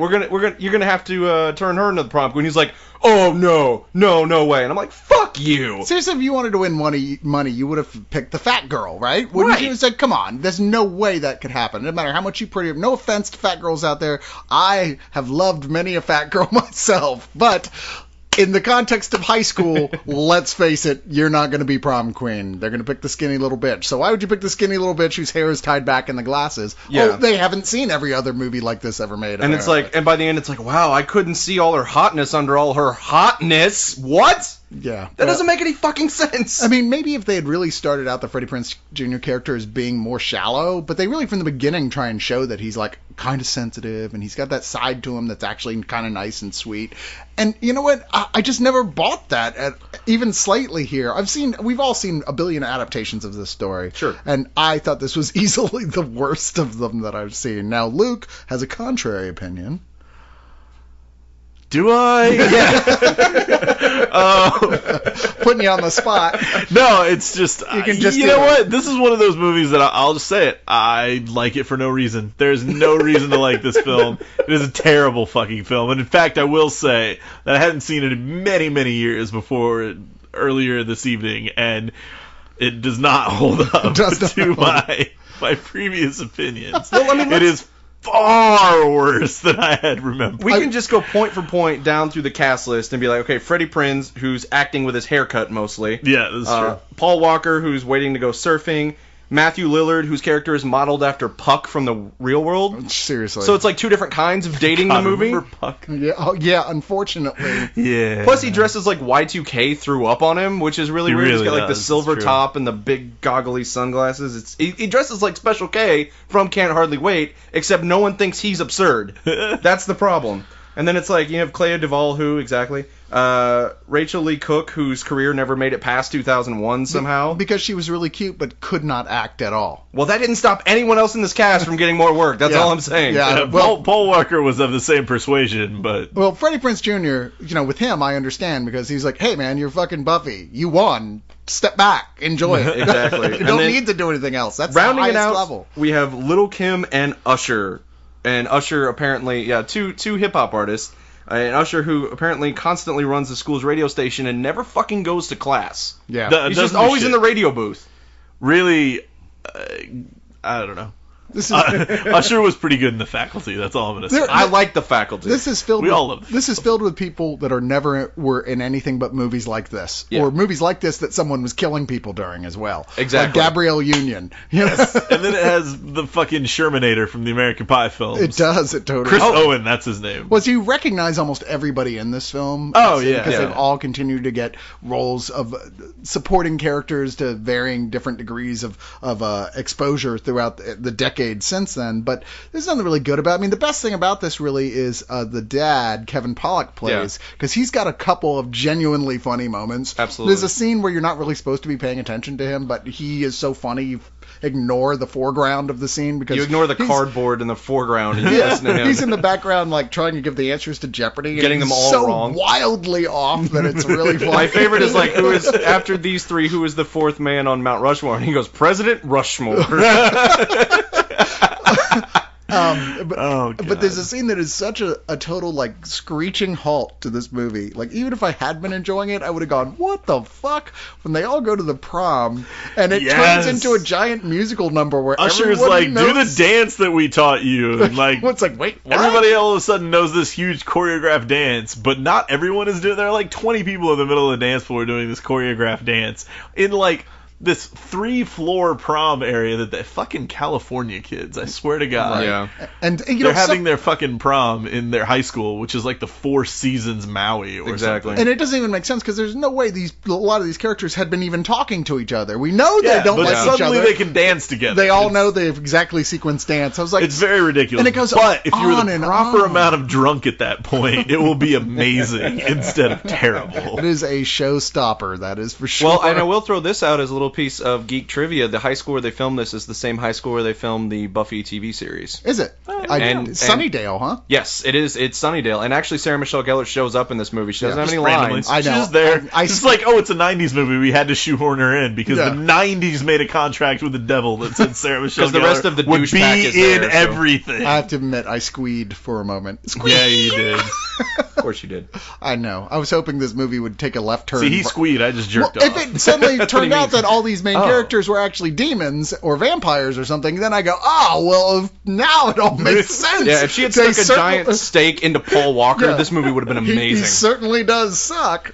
Speaker 1: you're gonna have to turn her into the prom queen. He's like, oh no way. And I'm like, fuck you.
Speaker 2: Seriously, if you wanted to win money, you would have picked the fat girl, right? Wouldn't you have said, come on, there's no way that could happen. No matter how much you pretty. No offense to fat girls out there. I have loved many a fat girl myself, but in the context of high school, let's face it, you're not going to be prom queen. They're going to pick the skinny little bitch. So why would you pick the skinny little bitch whose hair is tied back in the glasses?
Speaker 1: Yeah.
Speaker 2: Oh, they haven't seen every other movie like this ever made.
Speaker 1: And it's like, and by the end, it's like, wow, I couldn't see all her hotness under all her hotness. What?
Speaker 2: Yeah.
Speaker 1: That doesn't make any fucking sense.
Speaker 2: I mean, maybe if they had really started out the Freddie Prinze Jr. character as being more shallow, but they really from the beginning try and show that he's like kind of sensitive and he's got that side to him that's actually kind of nice and sweet. And you know what? I just never bought that even slightly here. We've all seen a billion adaptations of this story.
Speaker 1: Sure.
Speaker 2: And I thought this was easily the worst of them that I've seen. Now, Luke has a contrary opinion.
Speaker 3: Do I?
Speaker 2: Putting you on the spot.
Speaker 3: No, it's just, you know what? This is one of those movies that I'll just say it. I like it for no reason. There's no reason to like this film. It is a terrible fucking film. And in fact, I will say that I hadn't seen it in many, many years before earlier this evening, and it does not hold up to my previous opinions.
Speaker 1: Well, I mean,
Speaker 3: it is far worse than I had remembered.
Speaker 1: We can just go point for point down through the cast list and be like, okay, Freddie Prinze, who's acting with his haircut mostly.
Speaker 3: Yeah, that's true.
Speaker 1: Paul Walker, who's waiting to go surfing. Matthew Lillard, whose character is modeled after Puck from the real world.
Speaker 2: Seriously.
Speaker 1: So it's like two different kinds of dating
Speaker 3: God,
Speaker 1: the movie.
Speaker 3: remember Puck?
Speaker 2: Yeah, unfortunately.
Speaker 3: Yeah.
Speaker 1: Plus, he dresses like Y2K threw up on him, which is really
Speaker 3: He
Speaker 1: weird.
Speaker 3: really
Speaker 1: He's got like the
Speaker 3: does,
Speaker 1: silver
Speaker 3: it's true.
Speaker 1: top and the big goggly sunglasses. He dresses like Special K from Can't Hardly Wait, except no one thinks he's absurd. That's the problem. And then it's like, you have Clea Duvall, who, exactly? Rachel Lee Cook, whose career never made it past 2001 somehow.
Speaker 2: Because she was really cute, but could not act at all.
Speaker 1: Well, that didn't stop anyone else in this cast from getting more work. That's
Speaker 2: Yeah.
Speaker 1: all I'm saying.
Speaker 2: Yeah.
Speaker 3: Paul Walker was of the same persuasion, but
Speaker 2: Well, Freddie Prinze Jr., with him, I understand, because he's like, hey, man, you're fucking Buffy. You won. Step back. Enjoy it.
Speaker 1: Exactly.
Speaker 2: You
Speaker 1: And
Speaker 2: don't
Speaker 1: then
Speaker 2: need to do anything else. That's
Speaker 1: Rounding
Speaker 2: the
Speaker 1: it
Speaker 2: highest
Speaker 1: out,
Speaker 2: level.
Speaker 1: we have Lil' Kim and Usher. And Usher apparently, two hip-hop artists. And Usher, who apparently constantly runs the school's radio station and never fucking goes to class.
Speaker 2: Yeah.
Speaker 1: He's just always in the radio booth.
Speaker 3: really, I don't know.
Speaker 2: This is
Speaker 3: Usher was pretty good in The Faculty. That's all I'm gonna say.
Speaker 2: There-
Speaker 1: I like The Faculty.
Speaker 2: This is filled.
Speaker 3: We all love
Speaker 2: This is filled with people that were in anything but movies like this,
Speaker 1: Yeah.
Speaker 2: or movies like this that someone was killing people during as well.
Speaker 1: Exactly.
Speaker 2: Like Gabrielle Union.
Speaker 3: And then it has the fucking Shermanator from the American Pie films.
Speaker 2: It does. It totally.
Speaker 3: Chris Owen, that's his name.
Speaker 2: Well, so you recognize almost everybody in this film.
Speaker 3: Oh, yeah.
Speaker 2: Because
Speaker 1: Yeah.
Speaker 2: they've all continued to get roles of supporting characters to varying different degrees of exposure throughout the decades since then. But there's nothing really good about it. I mean, the best thing about this really is the dad, Kevin Pollak, plays, because he's got a couple of genuinely funny moments.
Speaker 1: Absolutely.
Speaker 2: There's a scene where you're not really supposed to be paying attention to him, but he is so funny, you ignore the foreground of the scene because
Speaker 1: You ignore the
Speaker 2: he's-
Speaker 1: cardboard in the foreground and you listen to him.
Speaker 2: He's in the background, like trying to give the answers to Jeopardy, and
Speaker 1: Getting them
Speaker 2: he's
Speaker 1: all
Speaker 2: so
Speaker 1: wrong.
Speaker 2: wildly off that it's really funny.
Speaker 1: My favorite is like, who is, after these three, who is the fourth man on Mount Rushmore? And he goes, President Rushmore.
Speaker 2: But there's a scene that is such a total like screeching halt to this movie. Like even if I had been enjoying it, I would have gone, "What the fuck?" When they all go to the prom and it
Speaker 3: Yes.
Speaker 2: turns into a giant musical number where
Speaker 3: Usher's
Speaker 2: everyone
Speaker 3: like, do the
Speaker 2: knows-
Speaker 3: dance that we taught you. And like,
Speaker 2: It's like, wait, what?
Speaker 3: everybody all of a sudden knows this huge choreographed dance, but not everyone is doing. There are like 20 people in the middle of the dance floor doing this choreographed dance in like this 3-floor prom area that the fucking California kids. I swear to God.
Speaker 1: Yeah.
Speaker 2: And you
Speaker 3: They're
Speaker 2: know,
Speaker 3: having their fucking prom in their high school, which is like the Four Seasons Maui or
Speaker 1: Exactly.
Speaker 3: something.
Speaker 2: and it doesn't even make sense because there's no way a lot of these characters had been even talking to each other. We know they don't
Speaker 3: but
Speaker 2: like each
Speaker 3: suddenly
Speaker 2: other.
Speaker 3: they can dance together.
Speaker 2: They all
Speaker 3: It's-
Speaker 2: know the exactly sequenced dance. I was like,
Speaker 3: It's very ridiculous.
Speaker 2: And it goes
Speaker 3: but if you're
Speaker 2: on
Speaker 3: the
Speaker 2: and
Speaker 3: proper
Speaker 2: on.
Speaker 3: amount of drunk at that point, it will be amazing instead of terrible.
Speaker 2: it is a showstopper, that is for sure.
Speaker 1: Well, and I will throw this out as a little piece of geek trivia. The high school where they filmed this is the same high school where they filmed the Buffy TV series.
Speaker 2: Is it?
Speaker 1: And-
Speaker 2: Sunnydale, huh?
Speaker 1: Yes, it is. It's Sunnydale. And actually, Sarah Michelle Gellar shows up in this movie. She doesn't have
Speaker 3: Just
Speaker 1: any
Speaker 3: randomly.
Speaker 1: lines.
Speaker 2: I know.
Speaker 3: She's just there.
Speaker 2: I
Speaker 3: It's like, oh, it's a 90s movie. We had to shoehorn her in because
Speaker 2: Yeah.
Speaker 3: the 90s made a contract with the devil that said Sarah Michelle
Speaker 1: 'Cause the rest
Speaker 3: Gellar
Speaker 1: of the
Speaker 3: would
Speaker 1: douche
Speaker 3: be
Speaker 1: pack is
Speaker 3: in
Speaker 1: there, so-
Speaker 3: everything.
Speaker 2: I have to admit, I squeed for a moment.
Speaker 3: Yeah, you did.
Speaker 1: Of course you did.
Speaker 2: I know. I was hoping this movie would take a left turn.
Speaker 3: See, he squeezed. I just
Speaker 2: Well,
Speaker 3: jerked
Speaker 2: if
Speaker 3: off.
Speaker 2: it suddenly
Speaker 1: That's what he
Speaker 2: turned out
Speaker 1: means.
Speaker 2: that all these main
Speaker 1: Oh.
Speaker 2: characters were actually demons or vampires or something, then I go, oh, well, now it all makes sense.
Speaker 1: Yeah, if she had
Speaker 2: They
Speaker 1: stuck a giant stake into Paul Walker,
Speaker 2: Yeah.
Speaker 1: this movie would have been
Speaker 2: He
Speaker 1: amazing.
Speaker 2: certainly does suck.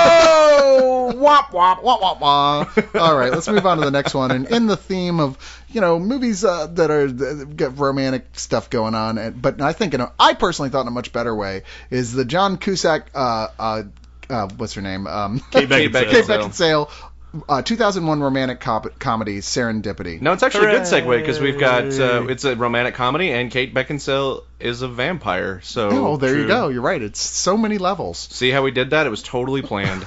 Speaker 2: Oh, wop, wop, wop, wop, wop. All right, let's move on to the next one. And in the theme of, movies that get romantic stuff going on, but I think, I personally thought in a much better way, is the John Cusack, what's her name?
Speaker 1: Kate
Speaker 2: Kate
Speaker 1: Beckinsale.
Speaker 2: Beckinsale, 2001 romantic comedy, Serendipity.
Speaker 1: No, it's actually a good
Speaker 3: Hooray.
Speaker 1: segue because we've got it's a romantic comedy and Kate Beckinsale is a vampire. So
Speaker 2: Oh, there you
Speaker 1: true.
Speaker 2: go. You're right. It's so many levels.
Speaker 1: See how we did that? It was totally planned.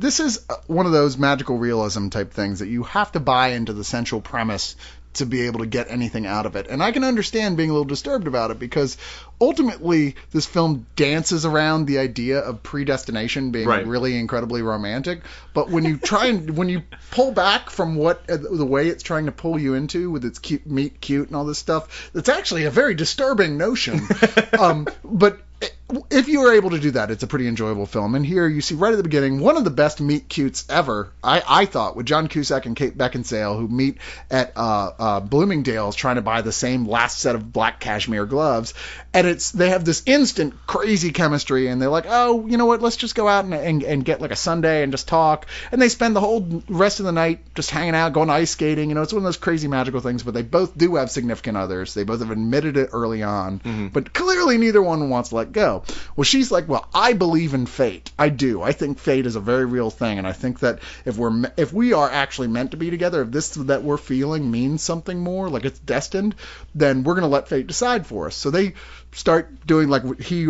Speaker 2: This is one of those magical realism type things that you have to buy into the central premise to be able to get anything out of it. And I can understand being a little disturbed about it because ultimately this film dances around the idea of predestination being
Speaker 1: Right.
Speaker 2: really incredibly romantic. But when you when you pull back from what the way it's trying to pull you into with its cute, meet cute and all this stuff, it's actually a very disturbing notion. But if you were able to do that, it's a pretty enjoyable film. And here you see right at the beginning one of the best meet cutes ever, I thought, with John Cusack and Kate Beckinsale, who meet at Bloomingdale's trying to buy the same last set of black cashmere gloves. And they have this instant crazy chemistry, and they're like, oh, you know what, let's just go out and get like a sundae and just talk. And they spend the whole rest of the night just hanging out, going ice skating. You know, it's one of those crazy magical things, but they both do have significant others. They both have admitted it early on, but clearly neither one wants to let go. Well, she's like, well, I believe in fate. I do. I think fate is a very real thing, and I think that if we are actually meant to be together, if this that we're feeling means something more, like it's destined, then we're going to let fate decide for us. So they start doing like she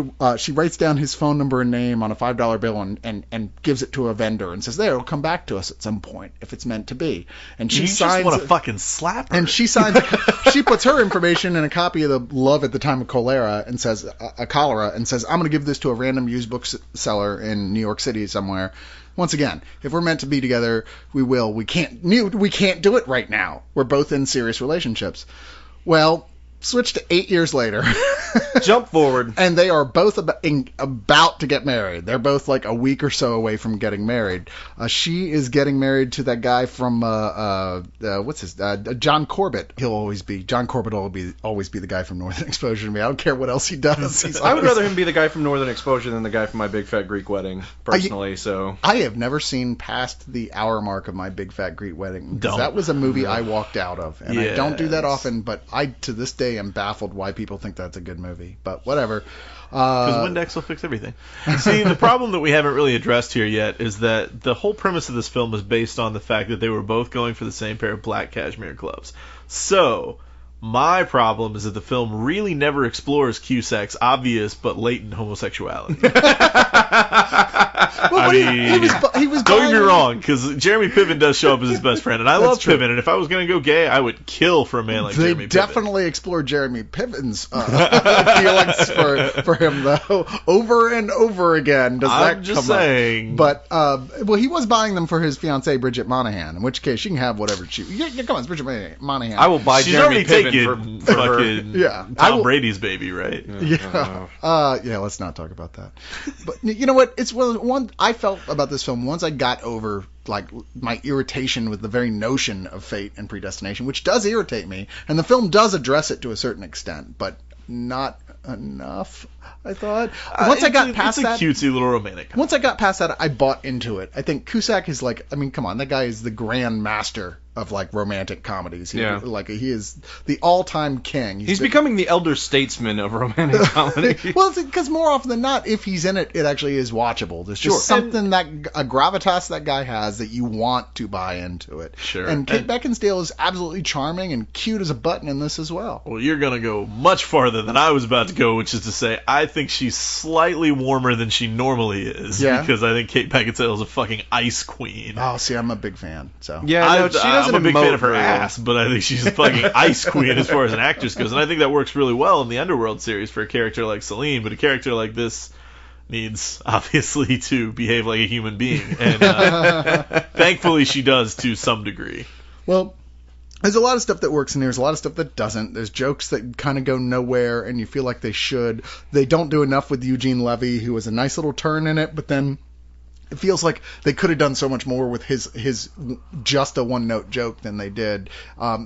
Speaker 2: writes down his phone number and name on a $5 bill and gives it to a vendor and says, there, it'll come back to us at some point if it's meant to be. And she signs.
Speaker 3: You just want to fucking slap her.
Speaker 2: And she signs. She puts her information in a copy of the Love at the Time of Cholera and says cholera and says, I'm going to give this to a random used bookseller in New York City somewhere. Once again, if we're meant to be together, we will. We can't do it right now. We're both in serious relationships. Well, switch to 8 years later.
Speaker 1: Jump forward.
Speaker 2: And they are both about to get married. They're both like a week or so away from getting married. She is getting married to that guy from, John Corbett. John Corbett will always be the guy from Northern Exposure to me. I don't care what else he does.
Speaker 1: I would rather him be the guy from Northern Exposure than the guy from My Big Fat Greek Wedding, personally.
Speaker 2: I have never seen past the hour mark of My Big Fat Greek Wedding. That was a movie I walked out of. And I don't do that often, but I, to this day, am baffled why people think that's a good movie, but whatever.
Speaker 3: Because Windex will fix everything. See, the problem that we haven't really addressed here yet is that the whole premise of this film is based on the fact that they were both going for the same pair of black cashmere gloves. So, my problem is that the film really never explores Cusack's obvious but latent homosexuality.
Speaker 2: He was
Speaker 3: don't get me wrong, because Jeremy Piven does show up as his best friend, and I love Piven, and if I was going to go gay, I would kill for a man like Jeremy Piven.
Speaker 2: They definitely explored Jeremy Piven's feelings for him, though, over and over again.
Speaker 3: I'm just saying.
Speaker 2: But, he was buying them for his fiancée, Bridget Monahan, in which case she can have whatever she... Yeah, come on, it's Bridget Monahan.
Speaker 1: I will buy Jeremy Piven for
Speaker 3: fucking Tom Brady's baby, right?
Speaker 2: Yeah, let's not talk about that. But you know what? It's one I felt about this film once I got over like my irritation with the very notion of fate and predestination, which does irritate me, and the film does address it to a certain extent, but not enough, I thought. Once I got past that,
Speaker 3: it's a cutesy little romantic.
Speaker 2: Once I got past that, I bought into it. I think Cusack is like, I mean, come on, that guy is the grand master of like romantic comedies. He is the all-time king.
Speaker 1: He's becoming the elder statesman of romantic comedy.
Speaker 2: Well, because more often than not, if he's in it, it actually is watchable. There's just something a gravitas that guy has that you want to buy into it.
Speaker 3: Sure.
Speaker 2: And Kate Beckinsale is absolutely charming and cute as a button in this as well.
Speaker 3: Well, you're gonna go much farther than I was about to go, which is to say, I think she's slightly warmer than she normally is. Yeah. Because I think Kate Beckinsale is a fucking ice queen.
Speaker 2: Oh, see, I'm a big fan. So
Speaker 1: yeah,
Speaker 3: I'm a big fan of her ass, but I think she's a fucking ice queen as far as an actress goes, and I think that works really well in the Underworld series for a character like Celine, but a character like this needs, obviously, to behave like a human being, and thankfully she does to some degree.
Speaker 2: Well, there's a lot of stuff that works, and there's a lot of stuff that doesn't. There's jokes that kind of go nowhere, and you feel like they should. They don't do enough with Eugene Levy, who was a nice little turn in it, but then it feels like they could have done so much more with his just a one-note joke than they did. Like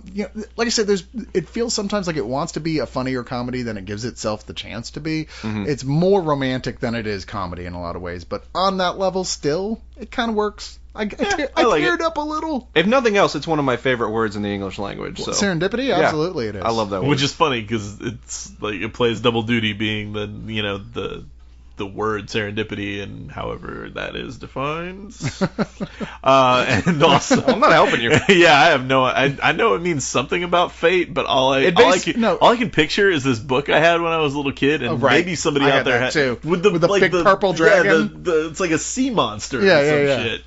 Speaker 2: I said, it feels sometimes like it wants to be a funnier comedy than it gives itself the chance to be. Mm-hmm. It's more romantic than it is comedy in a lot of ways, but on that level, still, it kind of works. I teared up a little.
Speaker 1: If nothing else, it's one of my favorite words in the English language. So.
Speaker 2: Serendipity? Absolutely it is.
Speaker 1: I love that word.
Speaker 3: Which is funny because it's like it plays double duty, being the word serendipity and however that is defined. And also,
Speaker 1: I'm not helping you.
Speaker 3: Yeah, I have I know it means something about fate, but all I can picture is this book I had when I was a little kid, and maybe somebody out there
Speaker 2: had too.
Speaker 3: With the
Speaker 2: big purple dragon.
Speaker 3: It's like a sea monster or some shit.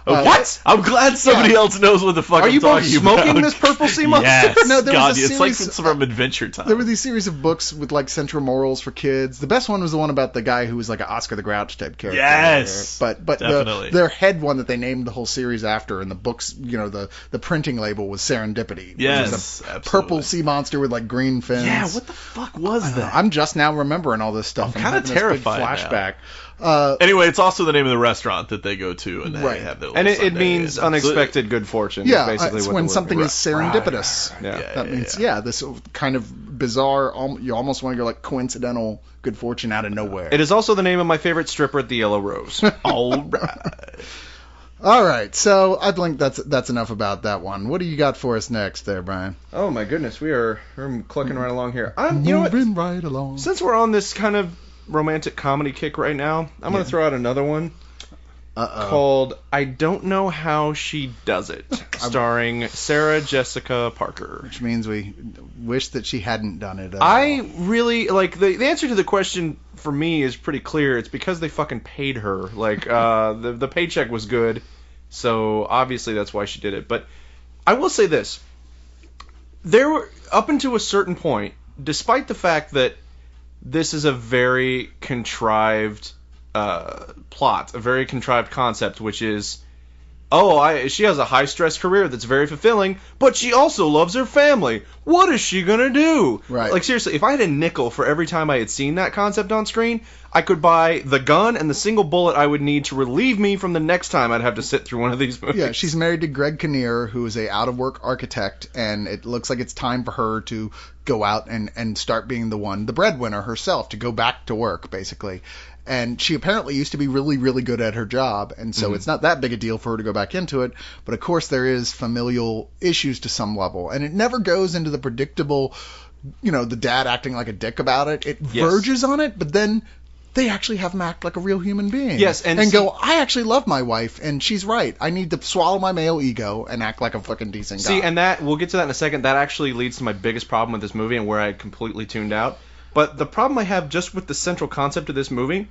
Speaker 3: What? I'm glad somebody else knows what the fuck
Speaker 1: Are
Speaker 3: I'm
Speaker 1: you both
Speaker 3: talking
Speaker 1: smoking
Speaker 3: about.
Speaker 1: this purple sea monster?
Speaker 3: Yes.
Speaker 2: No, there was
Speaker 3: God,
Speaker 2: a
Speaker 3: it's like
Speaker 2: series-
Speaker 3: it's from Adventure Time.
Speaker 2: There were these series of books with like central morals for kids. The best one was the one about the guy who was like an Oscar the Grouch type character.
Speaker 3: Yes,
Speaker 2: but
Speaker 3: definitely.
Speaker 2: their head one that they named the whole series after, and the books, the printing label was Serendipity.
Speaker 3: Yes,
Speaker 2: which is a
Speaker 3: absolutely.
Speaker 2: purple sea monster with like green fins.
Speaker 3: Yeah, what the fuck was that?
Speaker 2: I'm just now remembering all this stuff.
Speaker 3: I'm kinda
Speaker 2: having this big
Speaker 3: terrified now.
Speaker 2: flashback.
Speaker 3: Anyway, it's also the name of the restaurant that they go to, and they
Speaker 2: Right.
Speaker 3: have their
Speaker 1: And
Speaker 3: little
Speaker 1: it
Speaker 3: Sunday,
Speaker 1: means
Speaker 3: and-
Speaker 1: unexpected good fortune. is
Speaker 2: Yeah,
Speaker 1: basically
Speaker 2: it's
Speaker 1: what
Speaker 2: when
Speaker 1: the word
Speaker 2: something
Speaker 1: means.
Speaker 2: is serendipitous.
Speaker 1: Yeah.
Speaker 2: That means, this kind of bizarre, you almost want to go like coincidental good fortune out of nowhere.
Speaker 1: It is also the name of my favorite stripper at the Yellow Rose.
Speaker 3: All right.
Speaker 2: All right, so I think that's enough about that one. What do you got for us next there, Brian?
Speaker 1: Oh my goodness, we're clucking right along here. You know what?
Speaker 2: Moving right along.
Speaker 1: Since we're on this kind of romantic comedy kick right now, I'm going to throw out another one called I Don't Know How She Does It, starring Sarah Jessica Parker.
Speaker 2: Which means we wish that she hadn't done it at all.
Speaker 1: I really, like, the answer to the question for me is pretty clear. It's because they fucking paid her. Like, the paycheck was good, so obviously that's why she did it. But I will say this. There were, up until a certain point, despite the fact that this is a very contrived plot, a very contrived concept, which is, she has a high-stress career that's very fulfilling, but she also loves her family. What is she gonna do?
Speaker 2: Right.
Speaker 1: Like, seriously, if I had a nickel for every time I had seen that concept on screen, I could buy the gun and the single bullet I would need to relieve me from the next time I'd have to sit through one of these movies.
Speaker 2: Yeah, she's married to Greg Kinnear, who is a out-of-work architect, and it looks like it's time for her to go out and start being the breadwinner herself, to go back to work, basically. And she apparently used to be really, really good at her job, and so it's not that big a deal for her to go back into it. But of course, there is familial issues to some level, and it never goes into the predictable, the dad acting like a dick about it. It verges on it, but then they actually have him act like a real human being.
Speaker 1: Yes, and
Speaker 2: go, I actually love my wife, and she's right. I need to swallow my male ego and act like a fucking decent guy.
Speaker 1: See, and that, we'll get to that in a second, that actually leads to my biggest problem with this movie and where I completely tuned out. But the problem I have just with the central concept of this movie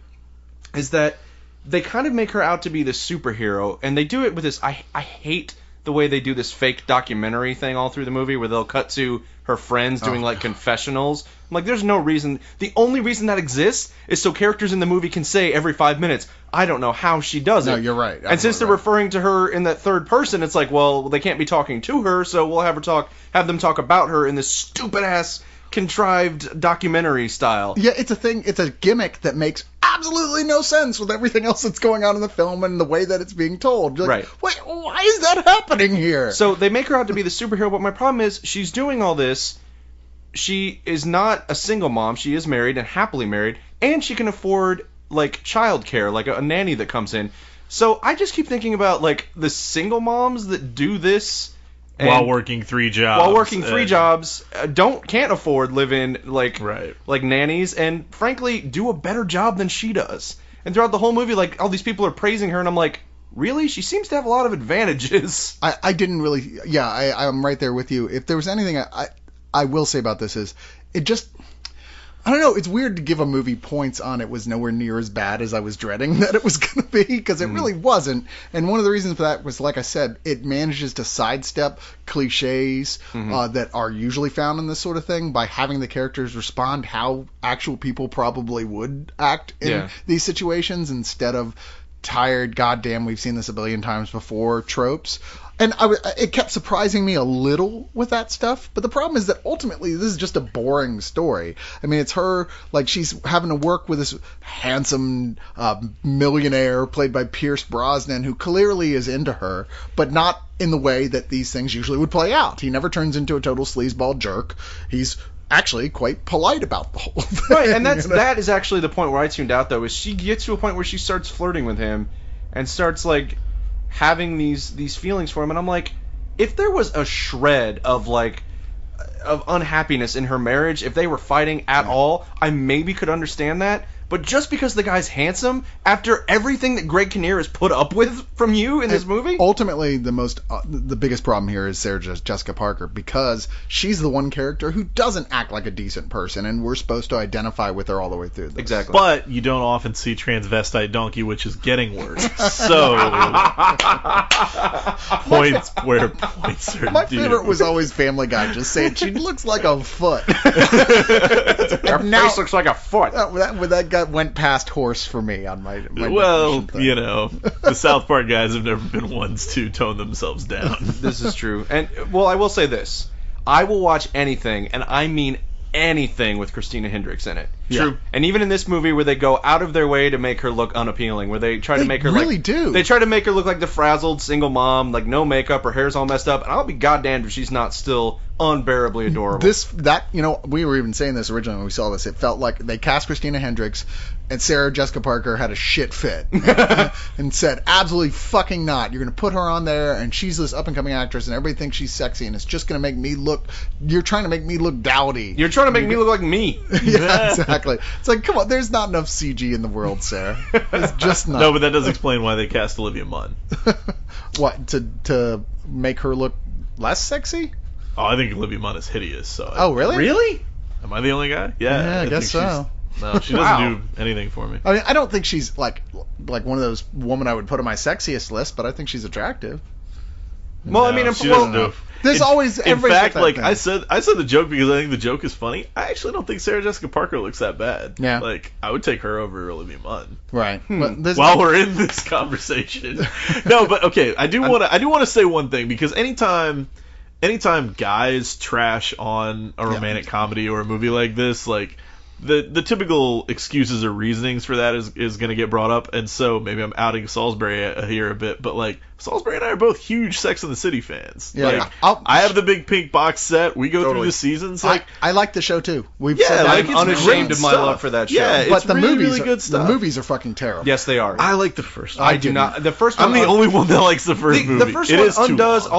Speaker 1: is that they kind of make her out to be this superhero, and they do it with this, I hate the way they do this fake documentary thing all through the movie where they'll cut to her friends doing like confessionals. I'm like, there's no reason. The only reason that exists is so characters in the movie can say every 5 minutes, I don't know how she does it.
Speaker 2: No, you're right.
Speaker 1: And since they're referring to her in that third person, it's like, well, they can't be talking to her, so we'll have them talk about her in this stupid ass contrived documentary style.
Speaker 2: Yeah, it's a gimmick that makes absolutely no sense with everything else that's going on in the film and the way that it's being told. You're like,
Speaker 1: Right.
Speaker 2: Wait, why is that happening here?
Speaker 1: So they make her out to be the superhero, but my problem is she's doing all this. She is not a single mom. She is married and happily married, and she can afford like childcare, like a nanny that comes in. So I just keep thinking about like the single moms that do this
Speaker 3: While working 3 jobs.
Speaker 1: While working 3 jobs, can't afford live-in like nannies, and frankly do a better job than she does. And throughout the whole movie, like all these people are praising her, and I'm like, really? She seems to have a lot of advantages.
Speaker 2: I didn't really. Yeah, I'm right there with you. If there was anything I will say about this is it just. I don't know, it's weird to give a movie points on it was nowhere near as bad as I was dreading that it was going to be, because it really wasn't. And one of the reasons for that was, like I said, it manages to sidestep cliches that are usually found in this sort of thing by having the characters respond how actual people probably would act in these situations instead of tired, goddamn, we've seen this a billion times before tropes. And it kept surprising me a little with that stuff. But the problem is that ultimately this is just a boring story. I mean, it's her, like, she's having to work with this handsome millionaire played by Pierce Brosnan who clearly is into her, but not in the way that these things usually would play out. He never turns into a total sleazeball jerk. He's actually quite polite about the whole thing.
Speaker 1: Right, and that is actually the point where I tuned out, though, is she gets to a point where she starts flirting with him and starts, like, having these feelings for him, and I'm like, if there was a shred of unhappiness in her marriage, if they were fighting at all, I maybe could understand that. but just because the guy's handsome, after everything that Greg Kinnear has put up with from you in this movie?
Speaker 2: Ultimately, the biggest problem here is Sarah Jessica Parker, because she's the one character who doesn't act like a decent person, and we're supposed to identify with her all the way through this.
Speaker 1: Exactly.
Speaker 3: But you don't often see transvestite donkey, which is getting worse. So points where points are
Speaker 2: My
Speaker 3: due.
Speaker 2: favorite was always Family Guy just saying she looks like a foot.
Speaker 1: Her
Speaker 2: Now-
Speaker 1: face looks like a foot.
Speaker 2: That guy went past horse for me on my
Speaker 3: Well,
Speaker 2: definition thing.
Speaker 3: you know, the South Park guys have never been ones to tone themselves down.
Speaker 1: This is true. And, well, I will say this. I will watch anything, and I mean anything with Christina Hendricks in it.
Speaker 3: True.
Speaker 1: And even in this movie where they go out of their way to make her look unappealing, where they try to
Speaker 2: They
Speaker 1: make her
Speaker 2: really
Speaker 1: like...
Speaker 2: do.
Speaker 1: They try to make her look like the frazzled single mom, like no makeup, her hair's all messed up, and I'll be goddamned if she's not still unbearably adorable.
Speaker 2: We were even saying this originally when we saw this. It felt like they cast Christina Hendricks and Sarah Jessica Parker had a shit fit and said, absolutely fucking not. You're going to put her on there, and she's this up-and-coming actress, and everybody thinks she's sexy, and it's just going to make me look... You're trying to make me look dowdy.
Speaker 1: You're trying to make me look like me.
Speaker 2: Yeah, exactly. It's like, come on, there's not enough CG in the world, Sarah. It's just not.
Speaker 3: No, but that does explain why they cast Olivia Munn.
Speaker 2: What, to make her look less sexy?
Speaker 3: Oh, I think Olivia Munn is hideous. So
Speaker 2: Oh, really?
Speaker 1: Really?
Speaker 3: Am I the only guy? Yeah,
Speaker 2: I guess
Speaker 3: think
Speaker 2: so.
Speaker 3: No, she doesn't
Speaker 1: Wow.
Speaker 3: do anything for me.
Speaker 2: I mean, I don't think she's like one of those women I would put on my sexiest list, but I think she's attractive.
Speaker 1: Well, I
Speaker 3: No,
Speaker 1: mean,
Speaker 3: she
Speaker 1: well,
Speaker 3: doesn't do.
Speaker 2: There's always
Speaker 3: In
Speaker 2: everybody's
Speaker 3: fact,
Speaker 2: got that
Speaker 3: like
Speaker 2: thing.
Speaker 3: I said the joke because I think the joke is funny. I actually don't think Sarah Jessica Parker looks that bad.
Speaker 2: Yeah.
Speaker 3: Like I would take her over Olivia Munn.
Speaker 2: Right. But there's
Speaker 3: While we're in this conversation, no, but okay, I do want to say one thing, because anytime guys trash on a romantic comedy or a movie like this, like the typical excuses or reasonings for that is going to get brought up, and so maybe I'm outing Salisbury here a bit, but like Salisbury and I are both huge Sex and the City fans.
Speaker 2: Yeah,
Speaker 3: like,
Speaker 2: I'll-
Speaker 3: I have the big pink box set. We go through
Speaker 1: Totally.
Speaker 3: the seasons. Like,
Speaker 2: I like the show too. We've
Speaker 3: yeah,
Speaker 2: said that.
Speaker 3: like
Speaker 1: I'm
Speaker 3: it's
Speaker 1: unashamed
Speaker 3: great
Speaker 1: of my
Speaker 3: stuff.
Speaker 1: love for that show.
Speaker 3: Yeah,
Speaker 2: but
Speaker 3: it's
Speaker 2: the
Speaker 3: really,
Speaker 2: movies
Speaker 3: really good stuff.
Speaker 2: The movies are fucking terrible.
Speaker 1: yes, they are.
Speaker 3: I like the first one.
Speaker 1: I do not. The first one...
Speaker 3: I'm the only one that likes the first movie.
Speaker 1: The first
Speaker 3: It
Speaker 1: one
Speaker 3: is too
Speaker 1: undoes
Speaker 3: long.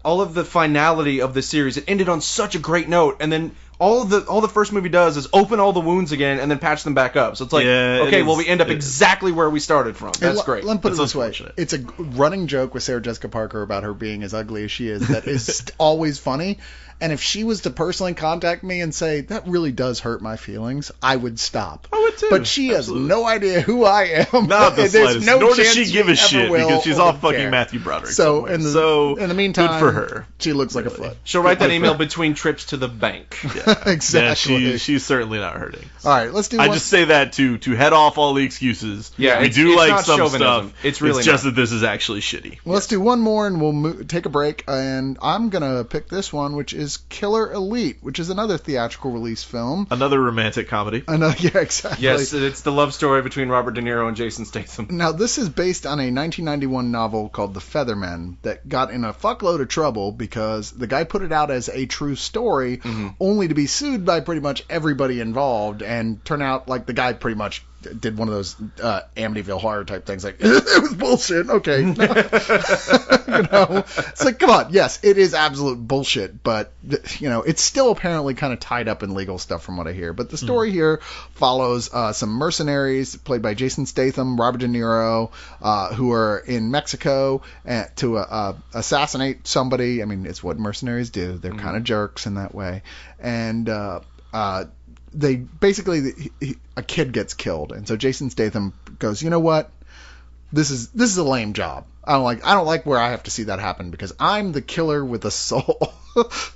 Speaker 1: all of the finality of the series. It ended on such a great note, and then all the first movie does is open all the wounds again and then patch them back up. So it's like,
Speaker 3: Yeah, it
Speaker 1: okay,
Speaker 3: is-
Speaker 1: well, we end up
Speaker 3: it is.
Speaker 1: exactly where we started from. That's great.
Speaker 2: Let me put it
Speaker 3: That's
Speaker 2: this way:
Speaker 3: unfortunate.
Speaker 2: it's a running joke with Sarah Jessica Parker about her being as ugly as she is that is always funny. And if she was to personally contact me and say that really does hurt my feelings, I would stop.
Speaker 3: I would too.
Speaker 2: But she
Speaker 3: Absolutely.
Speaker 2: has no idea who I am.
Speaker 3: Not the
Speaker 2: and there's
Speaker 3: slightest.
Speaker 2: no
Speaker 3: Nor does
Speaker 2: chance
Speaker 3: she give a
Speaker 2: ever
Speaker 3: shit
Speaker 2: will
Speaker 3: because she's
Speaker 2: or
Speaker 3: all
Speaker 2: would
Speaker 3: fucking
Speaker 2: care.
Speaker 3: Matthew Broderick.
Speaker 2: So
Speaker 3: somewhere.
Speaker 2: in the meantime,
Speaker 3: good for her.
Speaker 2: She looks like a
Speaker 3: Really.
Speaker 2: foot.
Speaker 1: She'll write that email between trips to the bank.
Speaker 2: Exactly.
Speaker 3: Yeah, she's certainly not hurting.
Speaker 2: All right, let's do.
Speaker 3: I
Speaker 2: one.
Speaker 3: just say that to head off all the excuses.
Speaker 1: Yeah,
Speaker 3: we
Speaker 1: it's-
Speaker 3: do
Speaker 1: it's
Speaker 3: like
Speaker 1: not
Speaker 3: some
Speaker 1: chauvinism.
Speaker 3: stuff.
Speaker 1: It's really
Speaker 3: just
Speaker 1: not.
Speaker 3: that this is actually shitty.
Speaker 2: Let's do one more and we'll take a break. And I'm gonna pick this one, which is Killer Elite, which is another theatrical release film.
Speaker 3: Another romantic comedy.
Speaker 2: Yeah, exactly.
Speaker 1: Yes, it's the love story between Robert De Niro and Jason Statham.
Speaker 2: Now, this is based on a 1991 novel called The Feathermen that got in a fuckload of trouble because the guy put it out as a true story, only to be sued by pretty much everybody involved, and turn out like the guy pretty much did one of those Amityville horror type things, like it was bullshit. Okay, you know, it's like, come on, yes, it is absolute bullshit, but you know, it's still apparently kind of tied up in legal stuff from what I hear. But the story here follows some mercenaries played by Jason Statham, Robert De Niro, who are in Mexico to assassinate somebody. I mean, it's what mercenaries do. They're kind of jerks in that way, and they basically a kid gets killed, and so Jason Statham goes, you know what, this is a lame job. I don't like where I have to see that happen because I'm the killer with a soul.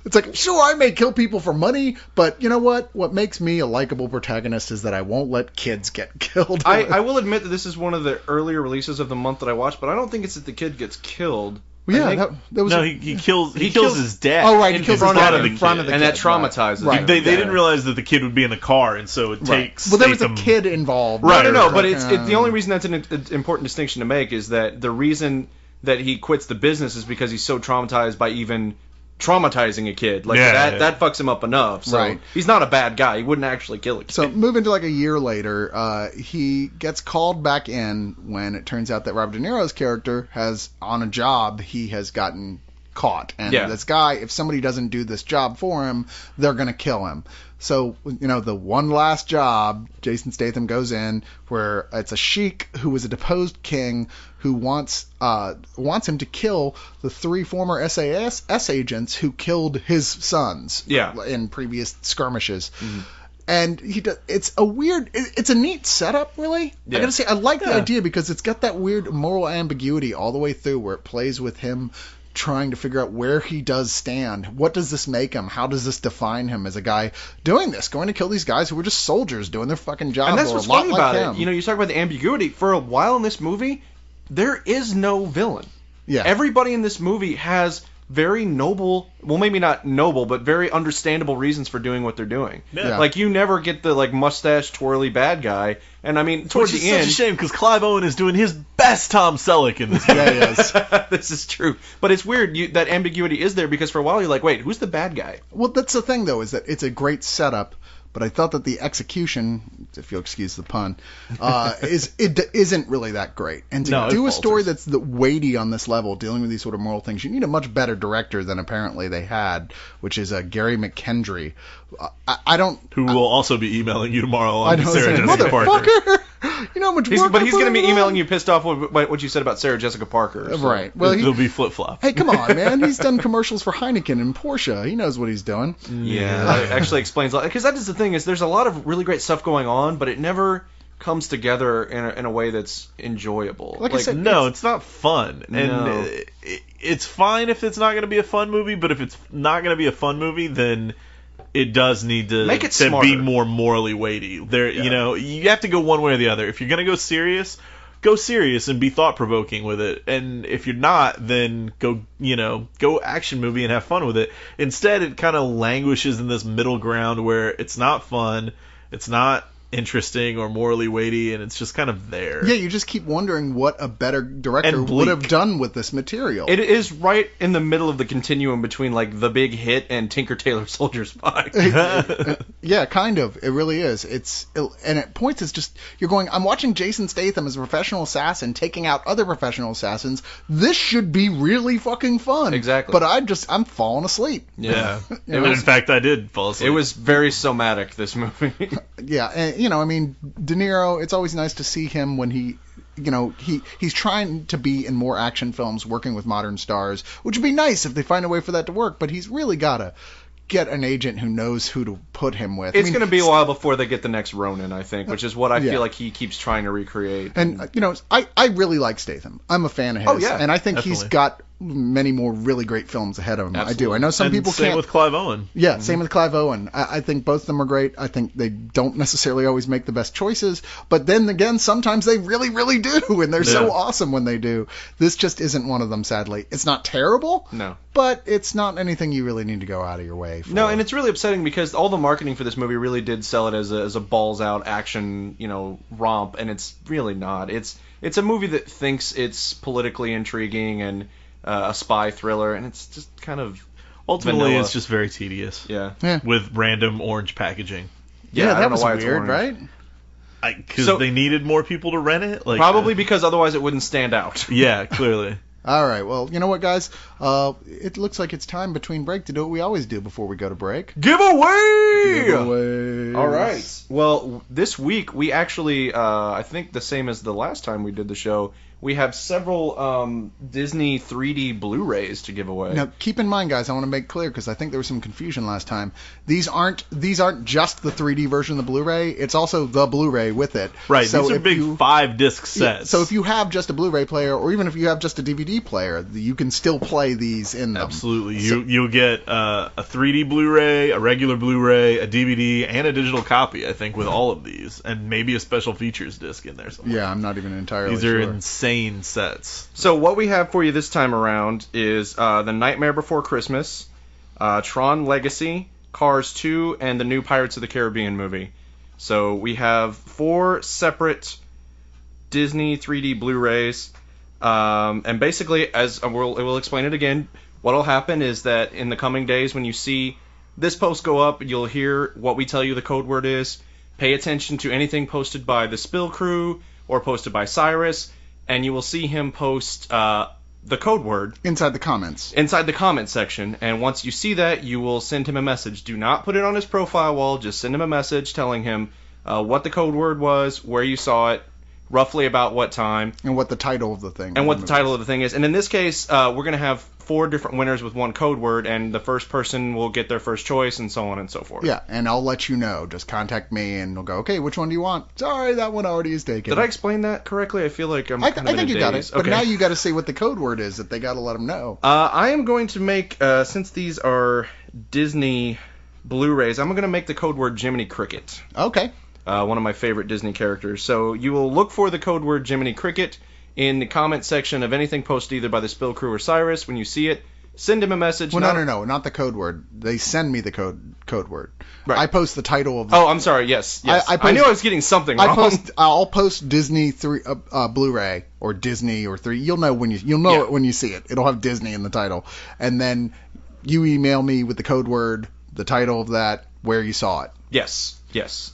Speaker 2: It's like, sure, I may kill people for money, but you know what? What makes me a likable protagonist is that I won't let kids get killed.
Speaker 1: I will admit that this is one of the earlier releases of the month that I watched, but I don't think it's that the kid gets killed.
Speaker 2: yeah,
Speaker 1: I think-
Speaker 2: that was
Speaker 3: No, he kills
Speaker 1: He
Speaker 3: kills
Speaker 1: kills-
Speaker 3: his dad.
Speaker 2: Oh, right, he
Speaker 3: in
Speaker 2: kills
Speaker 3: front
Speaker 2: his
Speaker 3: of
Speaker 2: dad
Speaker 3: the
Speaker 2: in front
Speaker 3: kid.
Speaker 2: of the
Speaker 1: and that
Speaker 2: kid,
Speaker 1: traumatizes
Speaker 2: right.
Speaker 1: him.
Speaker 3: They
Speaker 2: Yeah.
Speaker 3: didn't realize that the kid would be in the car, and so it takes.
Speaker 2: Well, there was a
Speaker 3: Statham-
Speaker 2: kid involved.
Speaker 3: Right,
Speaker 1: No,
Speaker 3: right,
Speaker 1: but
Speaker 3: right.
Speaker 1: it's the only reason that's an important distinction to make is that the reason that he quits the business is because he's so traumatized by even traumatizing a kid. Like that fucks him up enough. So
Speaker 2: Right.
Speaker 1: he's not a bad guy. He wouldn't actually kill a kid.
Speaker 2: So moving to like a year later, he gets called back in when it turns out that Robert De Niro's character has, on a job, he has gotten caught. And
Speaker 1: Yeah.
Speaker 2: this guy, if somebody doesn't do this job for him, they're going to kill him. So, the one last job, Jason Statham goes in where it's a sheik who was a deposed king who wants him to kill the 3 former SAS agents who killed his sons in previous skirmishes. Mm-hmm. And it's a neat setup, really. Yeah. I gotta say, I like the idea because it's got that weird moral ambiguity all the way through where it plays with him trying to figure out where he does stand. What does this make him? How does this define him as a guy doing this, going to kill these guys who were just soldiers doing their fucking job?
Speaker 1: And that's what's funny about it. You talk about the ambiguity. For a while in this movie, there is no villain.
Speaker 2: Yeah.
Speaker 1: Everybody in this movie has very noble, well, maybe not noble, but very understandable reasons for doing what they're doing.
Speaker 3: Yeah.
Speaker 1: Like, you never get the, mustache twirly bad guy. And, I mean, towards the end...
Speaker 3: Which is such a shame, because Clive Owen is doing his best Tom Selleck in this movie.
Speaker 2: Yeah, he is.
Speaker 1: This is true. But it's weird, that ambiguity is there, because for a while you're like, wait, who's the bad guy?
Speaker 2: Well, that's the thing, though, is that it's a great setup, but I thought that the execution, if you'll excuse the pun, isn't really that great. And to do a story that's weighty on this level, dealing with these sort of moral things, you need a much better director than apparently they had, which is Gary McKendry.
Speaker 3: Who will also be emailing you tomorrow on Sarah Jessica Parker.
Speaker 2: Motherfucker! You know how much work
Speaker 1: But he's going to be
Speaker 2: on?
Speaker 1: emailing you pissed off with what you said about Sarah Jessica Parker. So.
Speaker 2: Right. Well,
Speaker 3: it'll be flip-flop.
Speaker 2: Hey, come on, man. He's done commercials for Heineken and Porsche. He knows what he's doing.
Speaker 1: Yeah, that actually explains a lot. Because that is the thing, is there's a lot of really great stuff going on, but it never comes together in a way that's enjoyable.
Speaker 2: Like I said,
Speaker 3: it's not fun. And it's fine if it's not going to be a fun movie, but if it's not going to be a fun movie, then it does need to
Speaker 1: make it
Speaker 3: be more morally weighty. You have to go one way or the other. If you're going to go serious and be thought-provoking with it. And if you're not, then go action movie and have fun with it. Instead, it kind of languishes in this middle ground where it's not fun, it's not interesting or morally weighty, and it's just kind of there.
Speaker 2: Yeah, you just keep wondering what a better director would have done with this material.
Speaker 1: It is right in the middle of the continuum between The Big Hit and Tinker Tailor Soldier Spy.
Speaker 2: Yeah, kind of. It really is. And at points it's just, you're going, I'm watching Jason Statham as a professional assassin taking out other professional assassins. This should be really fucking fun.
Speaker 1: Exactly.
Speaker 2: But I'm falling asleep.
Speaker 3: Yeah. In fact, I did fall asleep.
Speaker 1: It was very somatic, this movie.
Speaker 2: Yeah, and De Niro, it's always nice to see him when he's trying to be in more action films working with modern stars, which would be nice if they find a way for that to work, but he's really got to get an agent who knows who to put him with.
Speaker 1: It's going to be a while before they get the next Ronin, I think, which is what I feel like he keeps trying to recreate.
Speaker 2: And, I really like Statham. I'm a fan of his.
Speaker 1: Oh, yeah.
Speaker 2: And I think
Speaker 3: definitely.
Speaker 2: he's got many more really great films ahead of him.
Speaker 1: Absolutely.
Speaker 2: I do. I know some people
Speaker 3: same
Speaker 2: can't.
Speaker 3: with Clive Owen.
Speaker 2: Yeah, same with Clive Owen. I think both of them are great. I think they don't necessarily always make the best choices, but then again, sometimes they really, really do, and they're so awesome when they do. This just isn't one of them, sadly. It's not terrible, but it's not anything you really need to go out of your way for.
Speaker 1: No, and it's really upsetting because all the marketing for this movie really did sell it as a balls-out action, romp, and it's really not. It's a movie that thinks it's politically intriguing and a spy thriller, and it's just kind of
Speaker 3: ultimately
Speaker 1: vanilla.
Speaker 3: It's just very tedious.
Speaker 1: Yeah.
Speaker 3: With random orange packaging.
Speaker 2: Yeah, that was
Speaker 1: weird,
Speaker 2: right?
Speaker 3: Because they needed more people to rent it?
Speaker 1: Probably because otherwise it wouldn't stand out.
Speaker 3: Yeah, clearly.
Speaker 2: All right, well, you know what, guys? It looks like it's time between break to do what we always do before we go to break.
Speaker 1: Giveaway! All right. Well, this week we actually, I think the same as the last time we did the show, we have several Disney 3D Blu-rays to give away.
Speaker 2: Now, keep in mind, guys, I want to make clear because I think there was some confusion last time. These aren't just the 3D version of the Blu-ray. It's also the Blu-ray with it.
Speaker 3: Right.
Speaker 2: So
Speaker 3: these are big 5-disc sets.
Speaker 2: Yeah, so if you have just a Blu-ray player, or even if you have just a DVD player, you can still play these in them.
Speaker 3: Absolutely. You'll get a 3D Blu-ray, a regular Blu-ray, a DVD, and a digital copy. I think with all of these, and maybe a special features disc in there somewhere.
Speaker 2: Yeah, I'm not even entirely
Speaker 3: These
Speaker 2: sure.
Speaker 3: are insane sets.
Speaker 1: So what we have for you this time around is The Nightmare Before Christmas, Tron Legacy, Cars 2, and the new Pirates of the Caribbean movie. So we have 4 separate Disney 3D Blu-rays, and basically, as we'll explain it again, what will happen is that in the coming days when you see this post go up, you'll hear what we tell you the code word is. Pay attention to anything posted by the Spill Crew or posted by Cyrus, and you will see him post the code word
Speaker 2: inside the comments.
Speaker 1: inside the comment section, and once you see that, you will send him a message. Do not put it on his profile wall. Just send him a message telling him what the code word was, where you saw it, roughly about what time,
Speaker 2: And what the title of the thing.
Speaker 1: and what the title of the thing is. And in this case, we're going to have 4 different winners with one code word, and the first person will get their first choice, and so on and so forth.
Speaker 2: Yeah, and I'll let you know. Just contact me, and we'll go, okay, which one do you want? Sorry, that one already is taken.
Speaker 1: Did I explain that correctly? I feel like I'm
Speaker 2: I
Speaker 1: kind of in
Speaker 2: think
Speaker 1: a
Speaker 2: you got
Speaker 1: daze.
Speaker 2: it. But
Speaker 1: Okay.
Speaker 2: now you got to say what the code word is that they got to let them know.
Speaker 1: I am going to make, since these are Disney Blu-rays, I'm going to make the code word Jiminy Cricket.
Speaker 2: Okay.
Speaker 1: One of my favorite Disney characters. So you will look for the code word Jiminy Cricket in the comment section of anything posted either by the Spill Crew or Cyrus. When you see it, send him a message.
Speaker 2: Well, no, not the code word. They send me the code word.
Speaker 1: Right.
Speaker 2: I post the title of the...
Speaker 1: Oh, I'm sorry. Yes. I knew I was getting something wrong.
Speaker 2: I'll post Disney 3 Blu-ray or Disney or 3. You'll know it when you see it. It'll have Disney in the title. And then you email me with the code word, the title of that, where you saw it.
Speaker 1: Yes.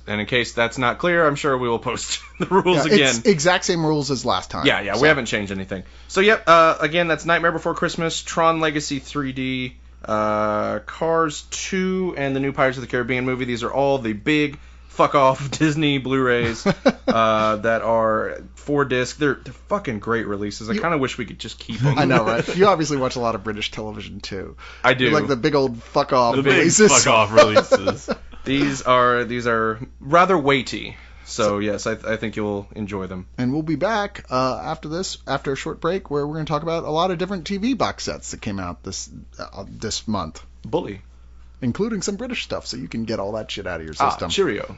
Speaker 1: And in case that's not clear, I'm sure we will post the rules again.
Speaker 2: It's exact same rules as last time.
Speaker 1: Yeah, we haven't changed anything. So, yep, again, that's Nightmare Before Christmas, Tron Legacy 3D, Cars 2, and the new Pirates of the Caribbean movie. These are all the big fuck-off Disney Blu-rays that are 4-disc. They're fucking great releases. I kind of wish we could just keep them.
Speaker 2: I know, right? You obviously watch a lot of British television, too.
Speaker 1: I do.
Speaker 2: You like the big old fuck-off
Speaker 3: The big
Speaker 2: releases.
Speaker 3: fuck-off releases.
Speaker 1: These are rather weighty. So yes, I think you'll enjoy them.
Speaker 2: And we'll be back after a short break, where we're going to talk about a lot of different TV box sets that came out this month,
Speaker 1: Bully.
Speaker 2: including some British stuff, so you can get all that shit out of your system.
Speaker 1: Cheerio.